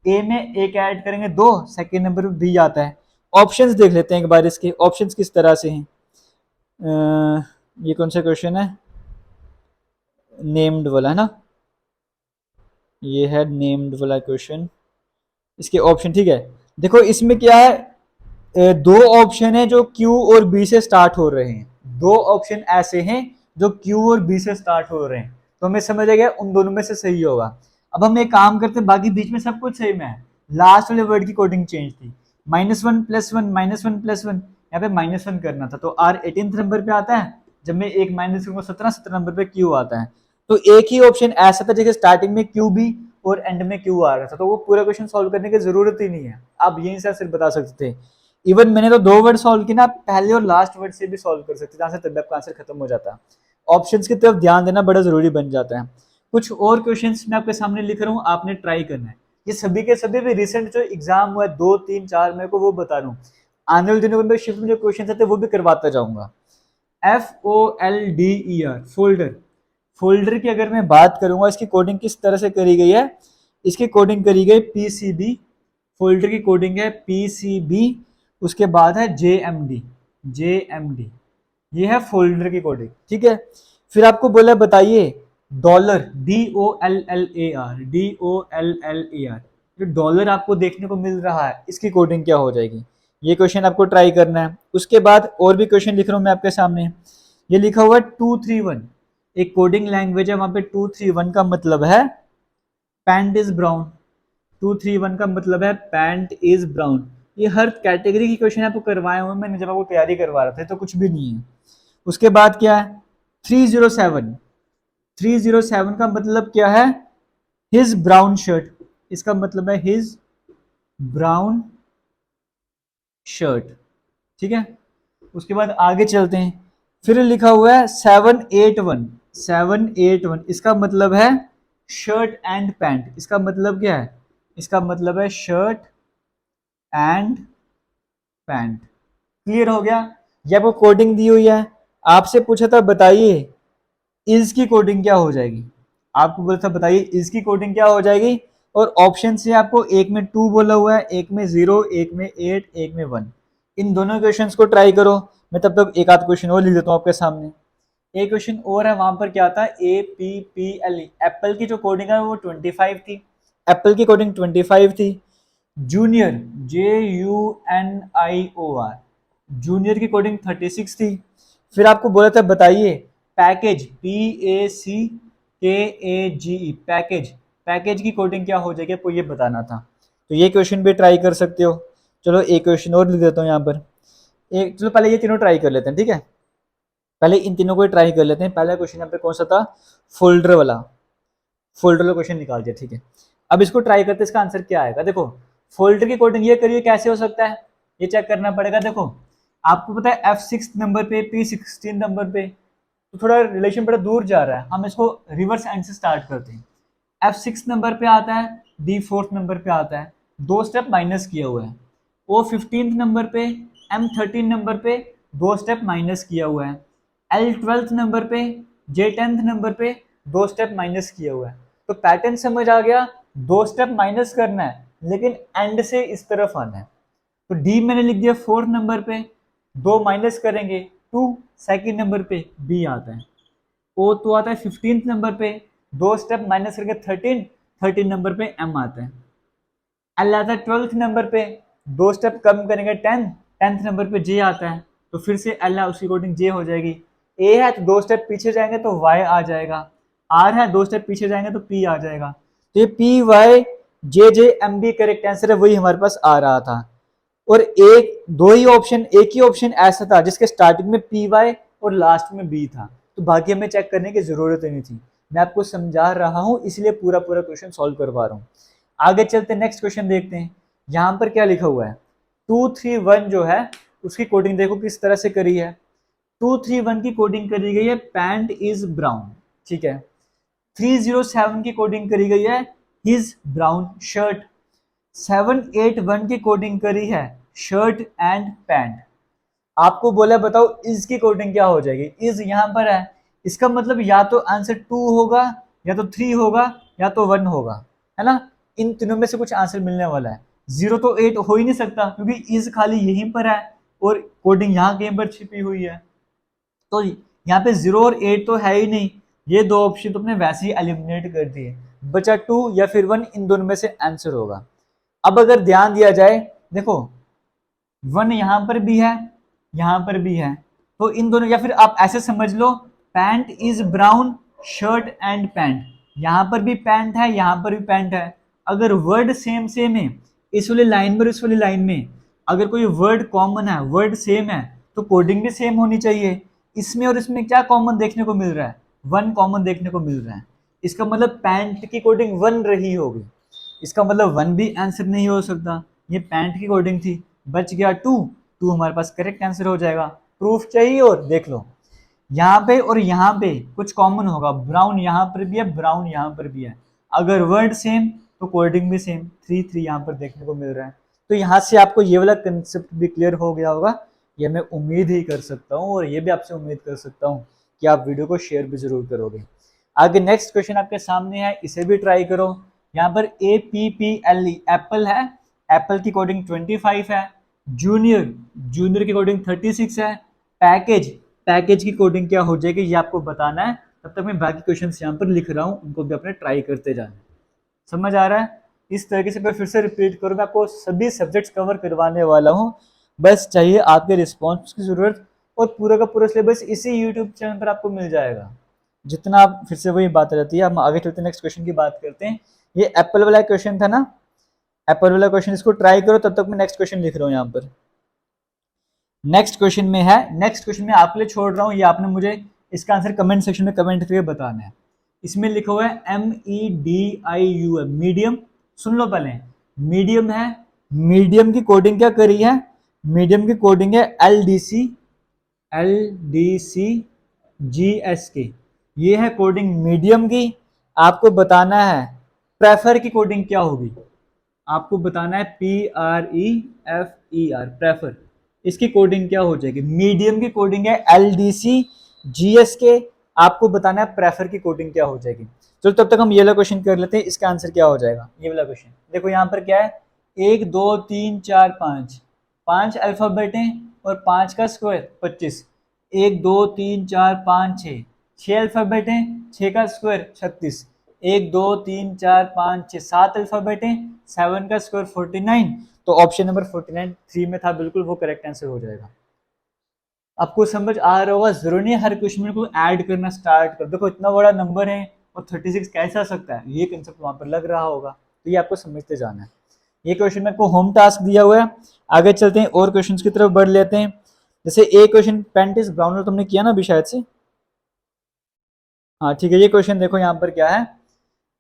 A में एक ऐड करेंगे 2, सेकेंड नंबर पे B आता है। ऑप्शंस देख लेते हैं एक बार, इसके ऑप्शंस किस तरह से हैं। ये कौन सा क्वेश्चन है? नेम्ड वाला है ना, ये है नेम्ड वाला क्वेश्चन। इसके ऑप्शन ठीक है। देखो इसमें क्या है, दो ऑप्शन है जो Q और B से स्टार्ट हो रहे हैं। दो ऑप्शन ऐसे हैं जो Q और B से स्टार्ट हो रहे हैं, तो हमें समझ आ गया उन दोनों में से सही होगा। अब हम एक काम करते हैं, बाकी बीच में सब कुछ सही में है, लास्ट वाले वर्ड की कोडिंग चेंज थी। -1 + 1 -1 + 1 यहाँ पे -1 करना था, तो R 18th नंबर पे आता है, जब मैं एक माइनस करूंगा 17 नंबर पे Q आता है। तो एक ही ऑप्शन ऐसा था जैसे स्टार्टिंग में Q भी और एंड में Q आ रहा था, तो वो पूरा क्वेश्चन सॉल्व करने की जरूरत ही नहीं है, आप यहीं से सिर्फ बता सकते थे। इवन मैंने तो 2 वर्ड सॉल्व किया ना, पहले और लास्ट वर्ड से भी सॉल्व कर सकते, जहां से तब आपका आंसर खत्म हो जाता। ऑप्शंस की तरफ ध्यान देना बड़ा जरूरी बन जाता है। कुछ और क्वेश्चंस मैं आपके सामने लिख रहा हूँ, आपने ट्राई करना है। ये सभी के सभी भी रिसेंट जो एग्जाम हुआ है 2, 3, 4 मेरे को वो बता रहा हूँ। आने वाले दिनों में शिफ्ट में जो क्वेश्चन आते हैं वो भी करवाता जाऊंगा। FOLDER फोल्डर, फोल्डर की अगर मैं बात करूंगा, इसकी कोडिंग किस तरह से करी गई है, इसकी कोडिंग करी गई PCB, फोल्डर की कोडिंग है PCB, उसके बाद है JMD, ये है फोल्डर की कोडिंग, ठीक है। फिर आपको बोला बताइए डॉलर, DOLLAR, जो डॉलर आपको देखने को मिल रहा है इसकी कोडिंग क्या हो जाएगी, ये क्वेश्चन आपको ट्राई करना है। उसके बाद और भी क्वेश्चन लिख रहा हूं मैं आपके सामने, ये लिखा हुआ है 231, एक कोडिंग लैंग्वेज है, वहां पे 231 का मतलब है पैंट इज ब्राउन, 231 का मतलब है पैंट इज ब्राउन। ये हर कैटेगरी की क्वेश्चन आपको करवाए हुए मैंने जब आपको तैयारी करवा रहा था, तो कुछ भी नहीं है। उसके बाद क्या है 307, 307 का मतलब क्या है, हिज ब्राउन शर्ट, इसका मतलब है हिज ब्राउन शर्ट, ठीक है। उसके बाद आगे चलते हैं, फिर लिखा हुआ है 781, 781 इसका मतलब है शर्ट एंड पैंट, इसका मतलब क्या है, इसका मतलब है शर्ट एंड पैंट। क्लियर हो गया। ये आपको कोडिंग दी हुई है, आपसे पूछा था बताइए इज की कोडिंग क्या हो जाएगी, आपको बोला था बताइए इज की कोडिंग क्या हो जाएगी, और ऑप्शन से आपको एक में 2 बोला हुआ है, एक में 0, एक में 8, एक में 1। इन दोनों क्वेश्चंस को ट्राई करो, मैं तब तक एक आध क्वेश्चन और लिख देता हूँ आपके सामने। एक क्वेश्चन और है, वहां पर क्या था APPLE, एप्पल की जो कोडिंग है वो 25 थी, एप्पल की कोडिंग 25 थी। जूनियर JUNIOR, जूनियर की कोडिंग 36 थी। फिर आपको बोला था बताइए पैकेज PACKAGE, पैकेज, पैकेज की कोडिंग क्या हो जाएगी, आपको ये बताना था। तो ये क्वेश्चन भी ट्राई कर सकते हो। चलो एक क्वेश्चन और लिख देता हूँ यहाँ पर, एक चलो पहले ये तीनों ट्राई कर लेते हैं, ठीक है। पहले इन तीनों को ट्राई कर लेते हैं। पहला क्वेश्चन यहाँ पे कौन सा था, फोल्डर वाला, फोल्डर वाला क्वेश्चन निकाल दिया, ठीक है। अब इसको ट्राई करते हैं, इसका आंसर क्या आएगा। देखो फोल्डर की कोडिंग ये करिए, कैसे हो सकता है ये चेक करना पड़ेगा। देखो आपको पता है F6 नंबर पे, P16 नंबर पे, तो थोड़ा रिलेशन बड़ा दूर जा रहा है, हम इसको रिवर्स एंड से स्टार्ट करते हैं। F6 नंबर पे आता है, D 4th नंबर पे आता है, 2 स्टेप माइनस किया हुआ है। O 15th नंबर पे, M 13 नंबर पे 2 स्टेप माइनस किया हुआ है। L 12th नंबर पे, J 10th नंबर पे 2 स्टेप माइनस किया हुआ है। तो पैटर्न समझ आ गया, 2 स्टेप माइनस करना है लेकिन एंड से इस तरफ आना है। तो D मैंने लिख दिया 4th नंबर पे, 2 माइनस करेंगे 2, सेकंड नंबर पे B आता है। O तो आता है 15th नंबर पे, 2 स्टेप माइनस करके 13 नंबर पे M आता है। L आता है 12th नंबर पे, 2 स्टेप कम करेंगे 10th नंबर पे J आता है। तो फिर से L है उसकी कोडिंग J हो जाएगी। A है तो 2 स्टेप पीछे जाएंगे तो Y आ जाएगा। R है 2 स्टेप पीछे जाएंगे तो P आ जाएगा। तो ये PYJJMB करेक्ट आंसर है, वही हमारे पास आ रहा था। और एक ही ऑप्शन ऐसा था जिसके स्टार्टिंग में PY और लास्ट में B था, तो बाकी हमें चेक करने की जरूरत ही नहीं थी। मैं आपको समझा रहा हूं इसलिए पूरा क्वेश्चन सॉल्व करवा रहा हूं। आगे चलते नेक्स्ट क्वेश्चन देखते हैं। यहां पर क्या लिखा हुआ है 231 जो है उसकी कोडिंग देखो किस तरह से करी है। 231 की कोडिंग करी गई है पैंट इज ब्राउन, ठीक है। 307 की कोडिंग करी गई है हिज ब्राउन शर्ट। 781 की कोडिंग करी है शर्ट एंड पैंट। आपको बोला बताओ इज की कोडिंग क्या हो जाएगी। इज यहां पर है, इसका मतलब या तो आंसर 2 होगा, या तो 3 होगा, या तो 1 होगा, है ना। इन तीनों में से कुछ आंसर मिलने वाला है। 0 तो 8 हो ही नहीं सकता क्योंकि इज खाली यहीं पर है और कोडिंग यहाँ कहीं पर छिपी हुई है। तो यहाँ पे 0 और 8 तो है ही नहीं, ये 2 ऑप्शन तो अपने वैसे ही एलिमिनेट कर दिए, बचा 2 या फिर 1, इन दोनों में से आंसर होगा। अब अगर ध्यान दिया जाए देखो 1 यहां पर भी है, यहां पर भी है, तो इन दोनों, या फिर आप ऐसे समझ लो pant is brown shirt and pant, यहां पर भी पैंट है, यहां पर भी पैंट है। अगर वर्ड सेम सेम है इस वाली लाइन में इस वाली लाइन में, अगर कोई वर्ड कॉमन है, वर्ड सेम है, तो कोडिंग भी सेम होनी चाहिए। इसमें और इसमें क्या कॉमन देखने को मिल रहा है? वन कॉमन देखने को मिल रहा है। इसका मतलब पैंट की कोडिंग वन रही होगी। इसका मतलब वन भी आंसर नहीं हो सकता। ये पैंट की कोडिंग थी, बच गया टू, टू हमारे पास करेक्ट आंसर हो जाएगा। प्रूफ चाहिए और देख लो, यहाँ पे और यहाँ पे कुछ कॉमन होगा। ब्राउन यहाँ पर भी है, ब्राउन यहाँ पर भी है। अगर वर्ड सेम तो कोडिंग भी सेम। 3 3 यहाँ पर देखने को मिल रहा है। तो यहाँ से आपको ये वाला कंसेप्ट भी क्लियर हो गया होगा, ये मैं उम्मीद ही कर सकता हूँ, और ये भी आपसे उम्मीद कर सकता हूँ कि आप वीडियो को शेयर भी जरूर करोगे। आगे नेक्स्ट क्वेश्चन आपके सामने है, इसे भी ट्राई करो। यहाँ पर APPLE एप्पल है, एप्पल की कोडिंग 25 है। जूनियर, जूनियर की कोडिंग 36 है। पैकेज, पैकेज की कोडिंग क्या हो जाएगी ये आपको बताना है। तब तक मैं बाकी क्वेश्चंस यहाँ पर लिख रहा हूँ, उनको भी अपने ट्राई करते जाना। समझ आ रहा है? इस तरीके से मैं फिर से रिपीट करूँ, मैं आपको सभी सब्जेक्ट्स कवर करवाने वाला हूँ। बस चाहिए आपके रिस्पॉन्स की जरूरत, और पूरा का पूरा सिलेबस इसी यूट्यूब चैनल पर आपको मिल जाएगा। जितना आप, फिर से वही बात रहती है। हम आगे चलते हैं, नेक्स्ट क्वेश्चन की बात करते हैं। ये एप्पल वाला क्वेश्चन था ना, एप्पल वाला क्वेश्चन, इसको ट्राई करो। तब तक मैं नेक्स्ट क्वेश्चन लिख रहा हूँ यहाँ पर। नेक्स्ट क्वेश्चन में है, नेक्स्ट क्वेश्चन में आपके लिए छोड़ रहा हूँ, ये आपने मुझे इसका आंसर कमेंट सेक्शन में कमेंट करके बताना है। इसमें लिखा हुआ है MEDIUM, मीडियम। सुन लो पहले, मीडियम है। मीडियम की कोडिंग क्या करी है? मीडियम की कोडिंग है LDC GSK। ये है कोडिंग मीडियम की। आपको बताना है प्रेफर की कोडिंग क्या होगी। आपको बताना है PREFER, प्रेफर, इसकी कोडिंग क्या हो जाएगी। मीडियम की कोडिंग है LDC GSK। आपको बताना है प्रेफर की कोडिंग क्या हो जाएगी। चलो तब तक हम ये वाला क्वेश्चन कर लेते हैं, इसका आंसर क्या हो जाएगा। ये वाला क्वेश्चन देखो, यहाँ पर क्या है, 1 2 3 4 5, 5 अल्फाबेट हैं और 5 का स्क्वायर 25। 1 2 3 4 5 6, 6 अल्फाबेट हैं, 6 का स्क्वायर 36। 1 2 3 4 5 6, 7 अल्फाबेट हैं, 7 का स्क्वायर 49। तो ऑप्शन नंबर 49 3 में था, बिल्कुल वो करेक्ट आंसर हो जाएगा। आपको समझ आ रहा होगा, जरूरी नहीं हर क्वेश्चन को ऐड करना स्टार्ट कर। देखो इतना बड़ा नंबर है और 36 कैसे आ सकता है, ये कंसेप्ट वहां पर लग रहा होगा। तो ये आपको समझते जाना है। ये क्वेश्चन में आपको होम टास्क दिया हुआ है। आगे चलते हैं और क्वेश्चंस की तरफ बढ़ लेते हैं। जैसे एक क्वेश्चन पेंटिस ब्राउनर तुमने किया ना अभी शायद से, हाँ ठीक है। ये क्वेश्चन देखो यहाँ पर क्या है,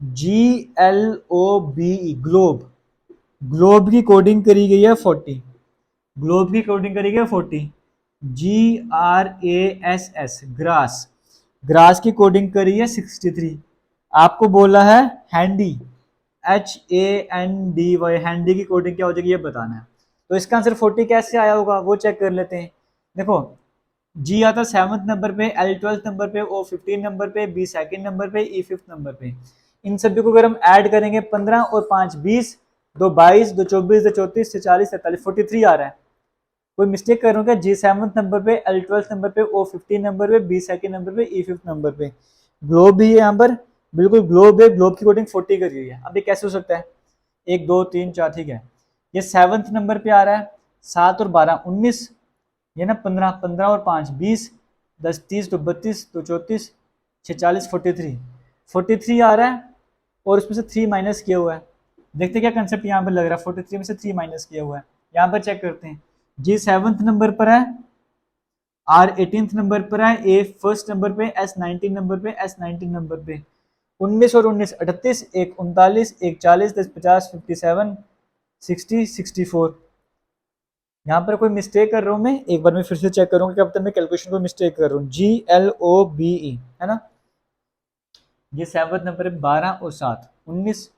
GLOBE, ग्लोब। ग्लोब की कोडिंग करी गई है 40। ग्लोब की कोडिंग करी गई है 40। GRASS, ग्रास, ग्रास की कोडिंग करी है 63। आपको बोला है हैंडी, HANDY, हैंडी की कोडिंग क्या हो जाएगी ये बताना है। तो इसका आंसर 40 कैसे आया होगा वो चेक कर लेते हैं। देखो, G आता 7th नंबर पे, L 12th नंबर पे, O 15 नंबर पे, B 2nd नंबर पे, E 5th नंबर पे। इन सभी को अगर हम ऐड करेंगे 15 और 5 20, 2 22, 2 24, 2 34, 6 40, 47, 43 आ रहा है। कोई मिस्टेक कर रहा हूँ क्या? G 7th नंबर पे, L 12th नंबर पे, O 15 नंबर पे, B 2nd नंबर पे, E 5th नंबर पे। ग्लोब भी है यहाँ पर, बिल्कुल ग्लोब है। ग्लोब की कोडिंग 40 करी हुई है। अब ये कैसे हो सकता है? 1 2 3 4, ठीक है। ये 7th नंबर पे आ रहा है, 7 और 12 19, ये ना 15, 15 और 5 20, 10 30, 2 32, 2 34, 6 40, 43, 43 आ रहा है, और उसमें से 3 माइनस किया हुआ है। देखते क्या कंसेप्ट यहाँ पर लग रहा है। 43 में से 3 माइनस किया हुआ है, यहाँ पर चेक करते हैं। G 7th नंबर पर है, R 18th नंबर पर है, A 1st नंबर पे, S 19 नंबर पे, S 19 नंबर पे। 19 और 19 38, 1 39, 1 40, 10 50, 57, 60, 64। यहाँ पर कोई मिस्टेक कर रहा हूँ मैं, एक बार मैं फिर से चेक करूँगा कि अब तक मैं कैलकुलेशन को मिस्टेक कर रहा हूँ। GLOBE है ना, ये 7th नंबर है। 12 और 7 19,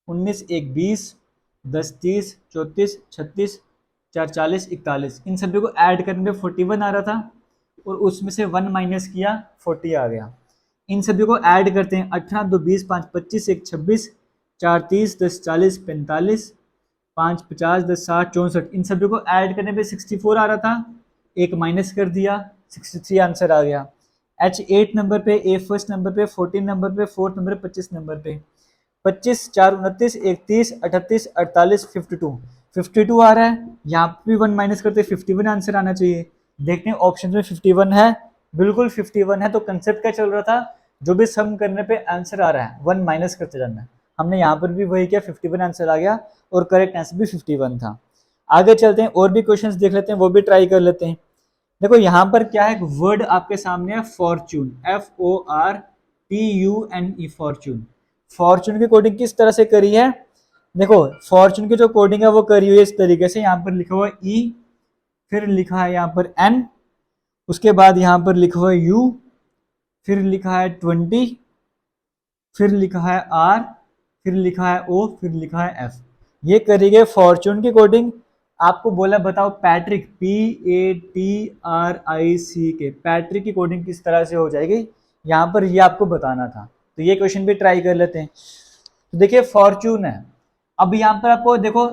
19 1 20, 10 30, 34, 36, 4 40, 41। इन सभी को ऐड करने पे 41 आ रहा था, और उसमें से 1 माइनस किया 40 आ गया। इन सभी को ऐड करते हैं। 18 2 20, 5 25, 1 26, 4 30, 10 40, 45, 5 50, 10 60, 64। इन सभी को ऐड करने पे 64 आ रहा था, एक माइनस कर दिया, 63 आंसर आ गया। H 8 नंबर पे, A 1st नंबर पे, 14 नंबर पे, 4th नंबर पे, 25 नंबर पे। 25 4 29, 1 30, 38, 48, 52, 52 आ रहा है। यहाँ पे भी 1 माइनस करते 51 आंसर आना चाहिए। देखते हैं ऑप्शन में 51 है, बिल्कुल 51 है। तो कंसेप्ट क्या चल रहा था, जो भी सम करने पे आंसर आ रहा है 1 माइनस करते जाना है। हमने यहाँ पर भी वही किया, 51 आंसर आ गया, और करेक्ट आंसर भी 51 था। आगे चलते हैं, और भी क्वेश्चंस देख लेते हैं, वो भी ट्राई कर लेते हैं। देखो यहाँ पर क्या है, वर्ड आपके सामने है फॉर्चून, FORTUNE, फॉर्चून। फॉर्चून की कोडिंग किस तरह से करी है, देखो फॉर्चून की जो कोडिंग है वो करी हुई है इस तरीके से, यहाँ पर लिखा हुआ E, फिर लिखा है यहाँ पर N, उसके बाद यहाँ पर लिखा हुआ है U, फिर लिखा है 20, फिर लिखा है R, फिर लिखा है O, फिर लिखा है F। ये करी गई फॉर्चून की कोडिंग। आपको बोला बताओ पैट्रिक, PATRIC, पैट्रिक की कोडिंग किस तरह से हो जाएगी, यहाँ पर ये आपको बताना था। तो ये क्वेश्चन भी ट्राई कर लेते हैं। तो देखिए फॉर्चून है, अब यहाँ पर आपको देखो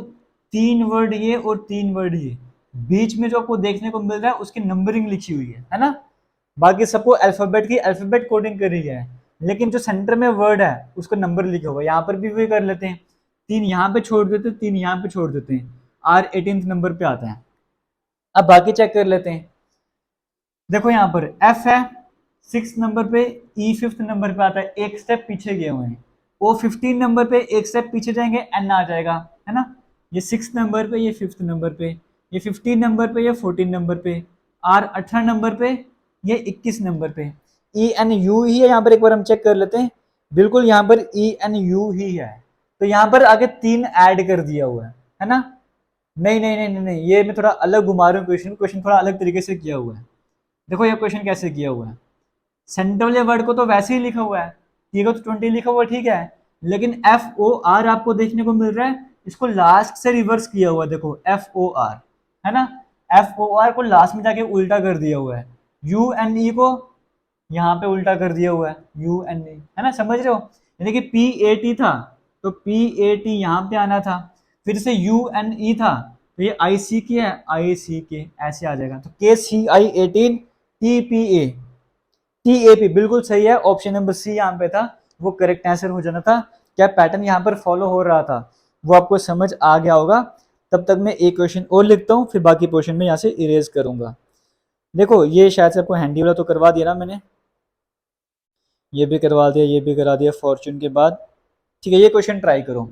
3 वर्ड ये और 3 वर्ड ये, बीच में जो आपको देखने को मिल रहा है उसकी नंबरिंग लिखी हुई है ना। बाकी सबको अल्फाबेट की अल्फाबेट कोडिंग करी है, लेकिन जो सेंटर में वर्ड है उसको नंबर लिखा हुआ है। यहाँ पर भी वही कर लेते हैं, 3 यहाँ पे छोड़ देते हैं, 3 यहाँ पे छोड़ देते हैं, R 18th नंबर पे आता है। अब बाकी चेक कर लेते हैं। देखो यहाँ पर F है 6th नंबर पे, E 5th नंबर पे आता है, एक स्टेप पीछे गए हुए हैं। O 15 नंबर पे एक स्टेप पीछे जाएंगे, N आ जाएगा, है ना। ये 6th नंबर पे, ये 5th नंबर पे, ये 15 नंबर पे, ये 14 नंबर पे, R 18 नंबर पे, ये 21 नंबर पे। ENU ही है यहाँ पर, एक बार हम चेक कर लेते हैं, बिल्कुल यहाँ पर ENU ही है। तो यहाँ पर आगे 3 ऐड कर दिया हुआ है ना। नहीं नहीं नहीं नहीं नहीं, ये मैं थोड़ा अलग घुमा रहा हूँ क्वेश्चन थोड़ा अलग तरीके से किया हुआ है। देखो ये क्वेश्चन कैसे किया हुआ है, सेंटर वाले वर्ड को तो वैसे ही लिखा हुआ है, ये को तो 20 लिखा हुआ ठीक है, लेकिन FOR आपको देखने को मिल रहा है, इसको लास्ट से रिवर्स किया हुआ है। देखो FOR है ना, FOR को लास्ट में जाके उल्टा कर दिया हुआ है, UNE को यहाँ पे उल्टा कर दिया हुआ है, UNE है ना, समझ रहे हो। यानी कि PAT था तो PAT यहाँ पे आना था, फिर से UNE था तो ये ICK है, ICK ऐसे आ जाएगा। तो KCI18 TAP बिल्कुल सही है, ऑप्शन नंबर C यहाँ पे था, वो करेक्ट आंसर हो जाना था। क्या पैटर्न यहाँ पर फॉलो हो रहा था वो आपको समझ आ गया होगा। तब तक मैं एक क्वेश्चन और लिखता हूँ, फिर बाकी क्वेश्चन में यहाँ से इरेज करूंगा। देखो ये शायद से आपको हैंडी वाला तो करवा दिया ना मैंने, ये भी करवा दिया, ये भी करा दिया फॉर्चून के बाद। ठीक है, ये क्वेश्चन ट्राई करो।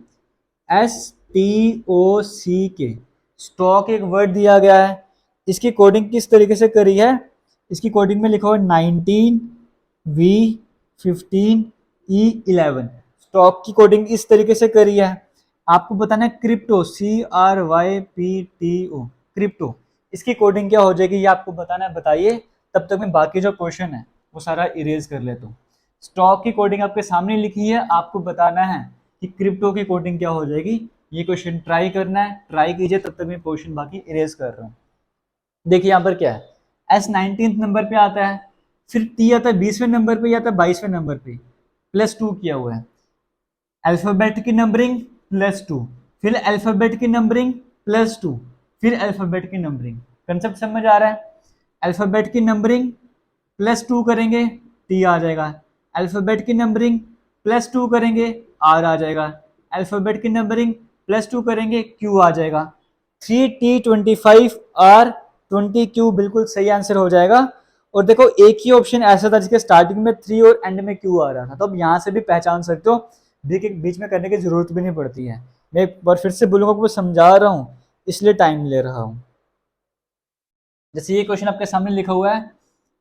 STOCK, स्टॉक एक वर्ड दिया गया है, इसकी कोडिंग किस तरीके से करी है, इसकी कोडिंग में लिखा हुआ 19 V 15 E11। स्टॉक की कोडिंग इस तरीके से करी है। आपको बताना है क्रिप्टो, CRYPTO, क्रिप्टो, इसकी कोडिंग क्या हो जाएगी ये आपको बताना है, बताइए। तब तक मैं बाकी जो क्वेश्चन है वो सारा इरेज कर लेता हूँ। स्टॉक की कोडिंग आपके सामने लिखी है, आपको बताना है कि क्रिप्टो की कोडिंग क्या हो जाएगी। ये क्वेश्चन ट्राई करना है, ट्राई कीजिए, तब तक मैं क्वेश्चन बाकी इरेज कर रहा हूँ। देखिए यहाँ पर क्या है, S 19th नंबर पे आता है, फिर T आता है 20वें नंबर पे, या आता है 22वें नंबर पे, +2 किया हुआ है। अल्फाबेट की नंबरिंग +2, फिर अल्फाबेट की नंबरिंग +2, फिर अल्फाबेट की नंबरिंग। कंसेप्ट समझ आ रहा है। अल्फाबेट की नंबरिंग +2 करेंगे T आ जाएगा, अल्फाबेट की नंबरिंग +2 करेंगे R आ जाएगा, अल्फाबेट की नंबरिंग +2 करेंगे Q आ जाएगा। 3T 25 R 20Q बिल्कुल सही आंसर हो जाएगा। और देखो एक ही ऑप्शन ऐसा था जिसके स्टार्टिंग में 3 और एंड में Q आ रहा था, तो अब यहाँ से भी पहचान सकते हो, बीच में करने की जरूरत भी नहीं पड़ती है। मैं एक बार फिर से बोलूंगा, आपको समझा रहा हूँ इसलिए टाइम ले रहा हूँ। जैसे ये क्वेश्चन आपके सामने लिखा हुआ है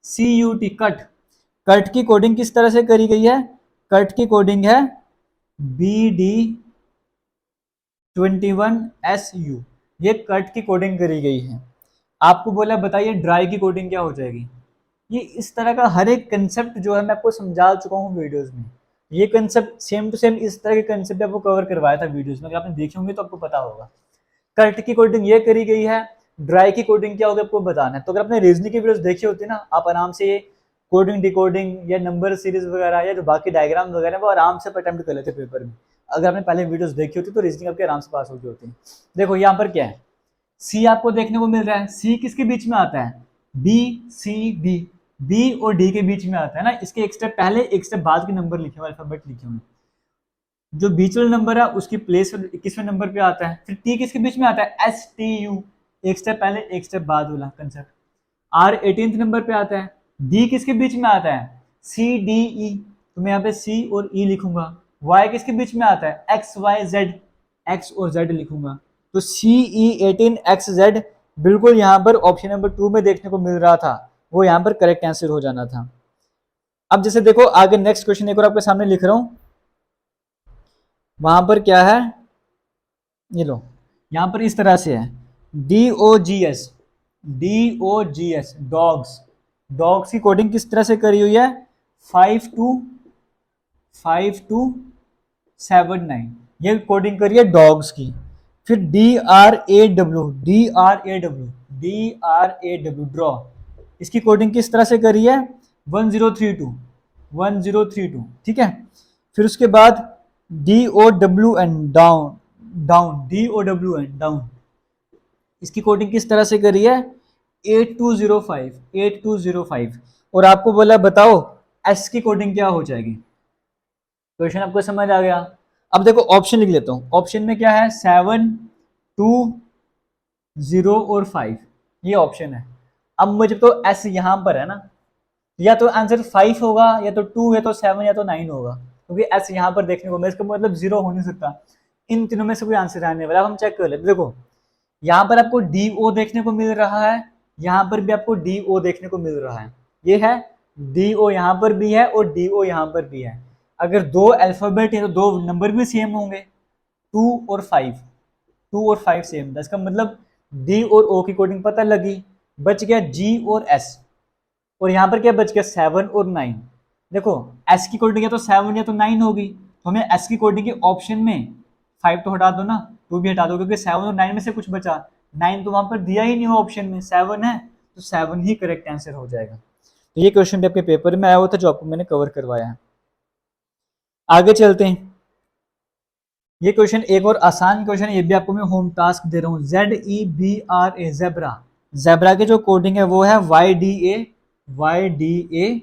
CUT, कट, कट की कोडिंग किस तरह से करी गई है, कट की कोडिंग है BD21SU, ये कट की कोडिंग करी गई है। आपको बोला बताइए ड्राई की कोडिंग क्या हो जाएगी। ये इस तरह का हर एक कंसेप्ट जो है मैं आपको समझा चुका हूँ वीडियोस में, ये कंसेप्ट सेम टू सेम इस तरह के कंसेप्ट आपको कवर करवाया था वीडियोस में, अगर आपने देखे होंगे तो आपको पता होगा। कट की कोडिंग ये करी गई है, ड्राई की कोडिंग क्या होगी आपको बताना है। तो अगर आपने रीजनिंग की वीडियोस देखी होती ना, आप आराम से ये कोडिंग डिकोडिंग या नंबर सीरीज वगैरह या जो बाकी डायग्राम वगैरह वो आराम से अटेम्प्ट कर लेते पेपर में। अगर आपने पहले वीडियोस देखी होती तो रीजनिंग आपके आराम से पास होती होती। देखो यहाँ पर क्या है, सी आपको देखने को मिल रहा है, सी किसके बीच में आता है, BCD, बी और डी के बीच में आता है ना। इसके एक स्टेप पहले एक स्टेप बाद के नंबर लिखे हुए, अल्फाबेट लिखे हुए। जो बीच वाला नंबर है उसकी प्लेस 21वें नंबर पे आता है। फिर टी किसके बीच में आता है, STU, एक स्टेप पहले एक स्टेप बाद वाला कंसेप्ट। R 18th नंबर पे आता है। D किसके बीच में आता है, CDE, तो मैं यहाँ पे C और E लिखूंगा। Y किसके बीच में आता है, XYZ, X और Z लिखूंगा। तो CE18XZ बिल्कुल यहाँ पर ऑप्शन नंबर 2 में देखने को मिल रहा था, वो यहाँ पर करेक्ट आंसर हो जाना था। अब जैसे देखो आगे नेक्स्ट क्वेश्चन एक और आपके सामने लिख रहा हूं, वहां पर क्या है, ये लो, यहां पर इस तरह से है DOGS, DOGS डॉग्स, डॉग्स की कोडिंग किस तरह से करी हुई है, 5279 ये कोडिंग करी है डॉग्स की। फिर DRAW ड्रॉ, इसकी कोडिंग किस तरह से करी है, 1032 ठीक है। फिर उसके बाद DOWN डाउन, डाउन इसकी कोडिंग किस तरह से करी है, 8205 और आपको बोला बताओ एस की कोडिंग क्या हो जाएगी। क्वेश्चन आपको समझ आ गया। अब देखो ऑप्शन लिख लेता हूं, ऑप्शन में क्या है 7 2 0 और 5, ये ऑप्शन है। अब मुझे तो एस यहां पर है ना, या तो आंसर 5 होगा या तो 2 या तो 7 या तो 9 होगा, क्योंकि एस यहां पर देखने को, इसका मतलब 0 हो नहीं सकता, इन तीनों में से कोई आंसर आने वाला। अब हम चेक कर लेते, देखो यहाँ पर आपको DO देखने को मिल रहा है, यहाँ पर भी आपको DO देखने को मिल रहा है, ये है DO यहाँ पर भी है और DO यहाँ पर भी है। अगर दो अल्फाबेट है तो दो नंबर भी सेम होंगे, 2 और 5 सेम था, इसका मतलब D और O की कोडिंग पता लगी, बच गया G और S, और यहाँ पर क्या बच गया 7 और 9। देखो S की कोडिंग या तो 7 या तो 9 होगी, तो हमें S की कोडिंग के ऑप्शन में 5 तो हटा दो ना, 2 भी हटा दो, क्योंकि 7 और 9 में से कुछ बचा, 9 तो वहां पर दिया ही नहीं हो ऑप्शन में, 7 है तो 7 ही करेक्ट आंसर हो जाएगा। तो ये क्वेश्चन भी आपके पेपर में आया हुआ था जो आपको मैंने कवर करवाया है। आगे चलते हैं, ये क्वेश्चन एक और आसान क्वेश्चन है, ये भी आपको मैं होम टास्क दे रहा हूँ। ZEBRA ज़ेब्रा, ज़ेब्रा की जो कोडिंग है वो है YDA,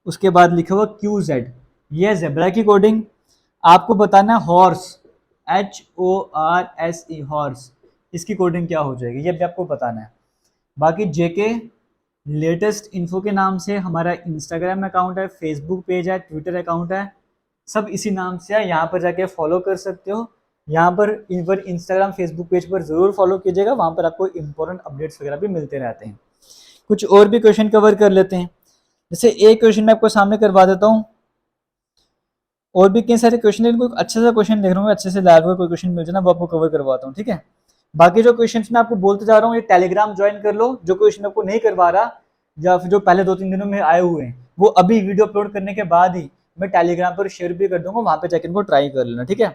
उसके बाद लिखा हुआ QZ, ये ज़ेब्रा की कोडिंग। आपको बताना है हॉर्स, HORSE हॉर्स, इसकी कोडिंग क्या हो जाएगी, ये भी आपको बताना है। बाकी जेके लेटेस्ट इन्फो के नाम से हमारा इंस्टाग्राम अकाउंट है, फेसबुक पेज है, ट्विटर अकाउंट है, सब इसी नाम से है, यहाँ पर जाके फॉलो कर सकते हो। यहाँ पर इंस्टाग्राम फेसबुक पेज पर जरूर फॉलो कीजिएगा, वहाँ पर आपको इंपॉर्टेंट अपडेट्स वगैरह भी मिलते रहते हैं। कुछ और भी क्वेश्चन कवर कर लेते हैं, जैसे एक क्वेश्चन मैं आपको सामने करवा देता हूँ, और भी कई सारे क्वेश्चन, लेकिन कोई अच्छे से क्वेश्चन देख रहा हूँ, अच्छे से लाइव का कोई क्वेश्चन मिल जाए ना, वो आपको कवर करवाता हूँ, ठीक है। बाकी जो क्वेश्चन मैं आपको बोलते जा रहा हूँ, ये टेलीग्राम ज्वाइन कर लो, जो क्वेश्चन आपको नहीं करवा रहा या फिर जो पहले 2-3 दिनों में आए हुए हैं, वो अभी वीडियो अपलोड करने के बाद ही मैं टेलीग्राम पर शेयर भी कर दूंगा, वहां पे जाकर इनको ट्राई कर लेना, ठीक है।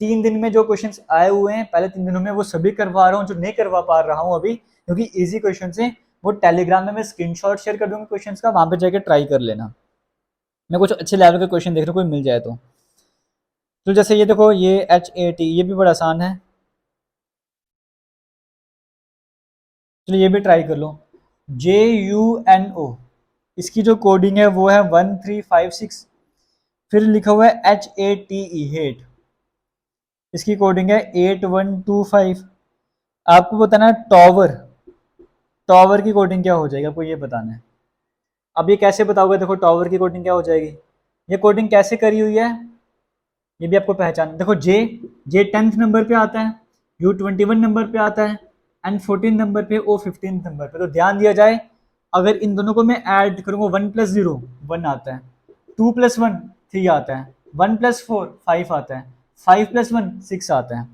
3 दिन में जो क्वेश्चंस आए हुए हैं पहले 3 दिनों में, वो सभी करवा रहा हूँ, जो नहीं करवा पा रहा हूँ अभी क्योंकि इजी क्वेश्चन है, वो टेलीग्राम में मैं स्क्रीनशॉट शेयर कर दूंगा क्वेश्चन का, वहां पे जाकर ट्राई कर लेना। मैं कुछ अच्छे लेवल के क्वेश्चन देख रहा हूँ, कोई मिल जाए तो जैसे ये देखो, ये HAT, ये भी बड़ा आसान है, चलो ये भी ट्राई कर लो। JUNO, इसकी जो कोडिंग है वो है 1356। फिर लिखा हुआ है HATE हेट, इसकी कोडिंग है 8125। आपको बताना है टॉवर, टॉवर की कोडिंग क्या हो जाएगी, आपको ये बताना है। अब ये कैसे बताओगे, देखो टॉवर की कोडिंग क्या हो जाएगी, ये कोडिंग कैसे करी हुई है, ये भी आपको पहचान। देखो जे 10th नंबर पे आता है, U 21 नंबर पे आता है, एंड 14 नंबर पे, O 15 नंबर पे। तो ध्यान दिया जाए, अगर इन दोनों को मैं ऐड करूंगा 1 + 0 1 आता है, 2 + 1 3 आता है, 1 + 4 5 आता है, 5 + 1 6 आता है।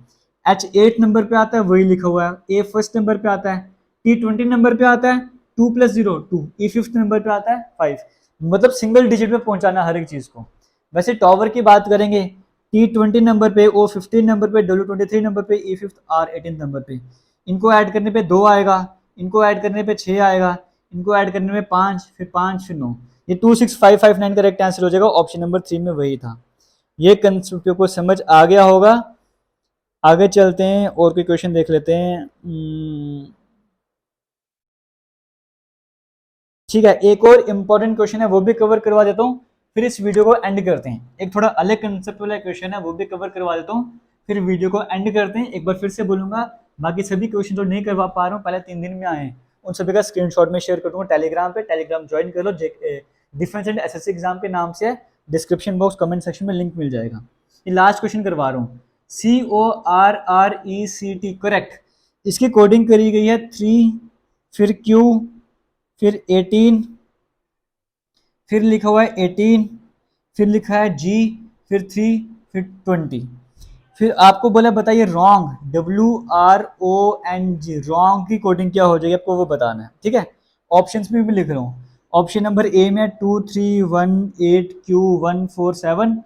H 8 नंबर पे आता है, वही लिखा हुआ है। A 1st नंबर पे आता है, T 20 नंबर पे आता है, 2 + 0 2, E 5th नंबर पे आता है 5। मतलब सिंगल डिजिट में पहुंचाना हर एक चीज को। वैसे टॉवर की बात करेंगे, T 20 नंबर पे, O 15 नंबर पे, W 23 नंबर पे, E 5th R 18 नंबर पे। इनको ऐड करने पे 2 आएगा, इनको ऐड करने पे 6 आएगा, इनको ऐड करने में 5, फिर 5 फिर 9, ये 26559 करेक्ट आंसर हो जाएगा। ऑप्शन नंबर 3 में वही था। ये कंसेप्ट को समझ आ गया होगा। आगे चलते हैं और कोई क्वेश्चन देख लेते हैं। ठीक है, एक और इम्पोर्टेंट क्वेश्चन है, वो भी कवर करवा देता हूँ, फिर इस वीडियो को एंड करते हैं। एक थोड़ा अलग कंसेप्ट वाला क्वेश्चन है, वो भी कवर करवा देता हूँ, फिर वीडियो को एंड करते हैं। एक बार फिर से बोलूंगा, बाकी सभी क्वेश्चन जो नहीं करवा पा रहा हूँ पहले 3 दिन में आए हैं, उन सभी का स्क्रीनशॉट में शेयर कर दूंगा टेलीग्राम पे। टेलीग्राम ज्वाइन कर लो, डिफेंस एंड एसएससी एग्जाम के नाम से, डिस्क्रिप्शन बॉक्स कमेंट सेक्शन में लिंक मिल जाएगा। ये लास्ट क्वेश्चन करवा रहा हूँ, CORRECT, करेक्ट। इसकी कोडिंग करी गई है 3, फिर Q, फिर 18, फिर लिखा हुआ है 18, फिर लिखा है G, फिर 3, फिर 20। फिर आपको बोला बताइए रॉन्ग, WRONG, रॉन्ग की कोडिंग क्या हो जाएगी आपको वो बताना है, ठीक है। ऑप्शंस में भी लिख रहा हूँ। ऑप्शन नंबर ए में है 2318Q147,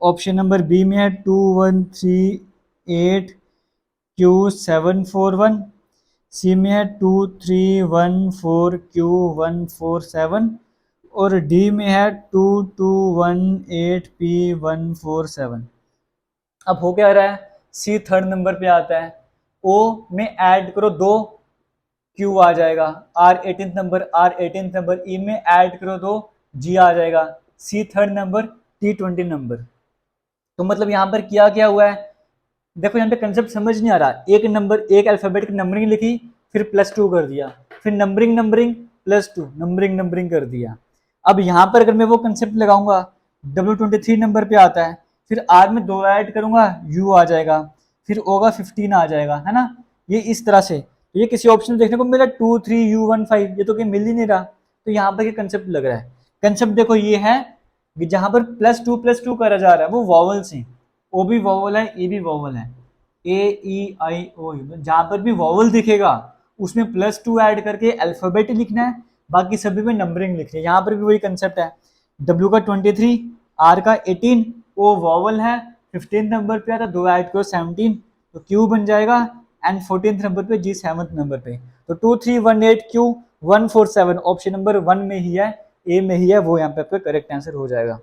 ऑप्शन नंबर बी में है 2138Q741, सी में है 2314Q147 और डी में है 2218P147। अब हो क्या रहा है, सी थर्ड नंबर पे आता है, ओ में ऐड करो 2 क्यू आ जाएगा, R18 नंबर, ई में ऐड करो 2 जी आ जाएगा, सी थर्ड नंबर, टी 20 नंबर। तो मतलब यहाँ पर किया क्या हुआ है, देखो यहाँ पे कंसेप्ट समझ नहीं आ रहा, एक नंबर, एक अल्फाबेट की नंबरिंग लिखी, फिर +2 कर दिया, फिर नंबरिंग +2, नंबरिंग कर दिया। अब यहाँ पर अगर मैं वो कंसेप्ट लगाऊंगा, W23 नंबर पे आता है, फिर R में 2 ऐड करूंगा, U आ जाएगा, फिर O का 15 आ जाएगा, है ना। ये इस तरह से, तो ये किसी ऑप्शन में देखने को मिला 23U15, ये तो कहीं मिल ही नहीं रहा। तो यहाँ पर ये कंसेप्ट लग रहा है। कंसेप्ट देखो ये है कि जहां पर +2 करा जा रहा है वो वॉवल्स हैं, ओ भी वॉवल है, ए भी वॉवल है, AEIO, जहां पर भी वॉवल दिखेगा उसमें +2 ऐड करके अल्फाबेट लिखना है, बाकी सभी में नंबरिंग लिखनी है। यहाँ पर भी वही कंसेप्ट है, W का 23, R का 18, O वॉवल है, 15 नंबर पे आता, 2 ऐड करो 17, तो Q बन जाएगा, एंड 14th नंबर पे G 7th नंबर पे। तो 2318Q147 ऑप्शन नंबर 1 में ही है, ए में ही है, वो यहाँ पे आपका करेक्ट आंसर हो जाएगा।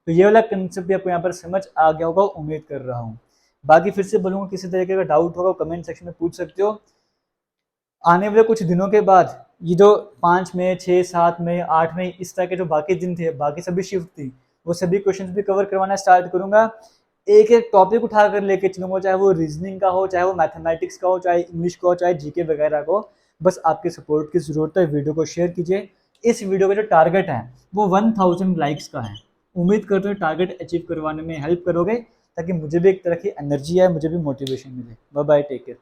तो ये वाला कंसेप्ट भी आपको यहाँ पर समझ आ गया होगा, उम्मीद कर रहा हूँ। बाकी फिर से बोलूँगा, किसी तरीके का डाउट होगा कमेंट सेक्शन में पूछ सकते हो। आने वाले कुछ दिनों के बाद ये जो 5 मई, 6, 7 मई, 8 मई, इस तरह के जो बाकी दिन थे, बाकी सभी शिफ्ट थी, वो सभी क्वेश्चंस भी कवर करवाना स्टार्ट करूंगा। एक एक टॉपिक उठाकर लेके चलूंगा, चाहे वो रीजनिंग का हो, चाहे वो मैथमेटिक्स का हो, चाहे इंग्लिश का हो, चाहे जीके वगैरह को। बस आपके सपोर्ट की जरूरत है, वीडियो को शेयर कीजिए। इस वीडियो का जो टारगेट है वो 1000 लाइक्स का है। उम्मीद करते हैं टारगेट अचीव करवाने में हेल्प करोगे, ताकि मुझे भी एक तरह की एनर्जी आए, मुझे भी मोटिवेशन मिले। Bye bye, take care.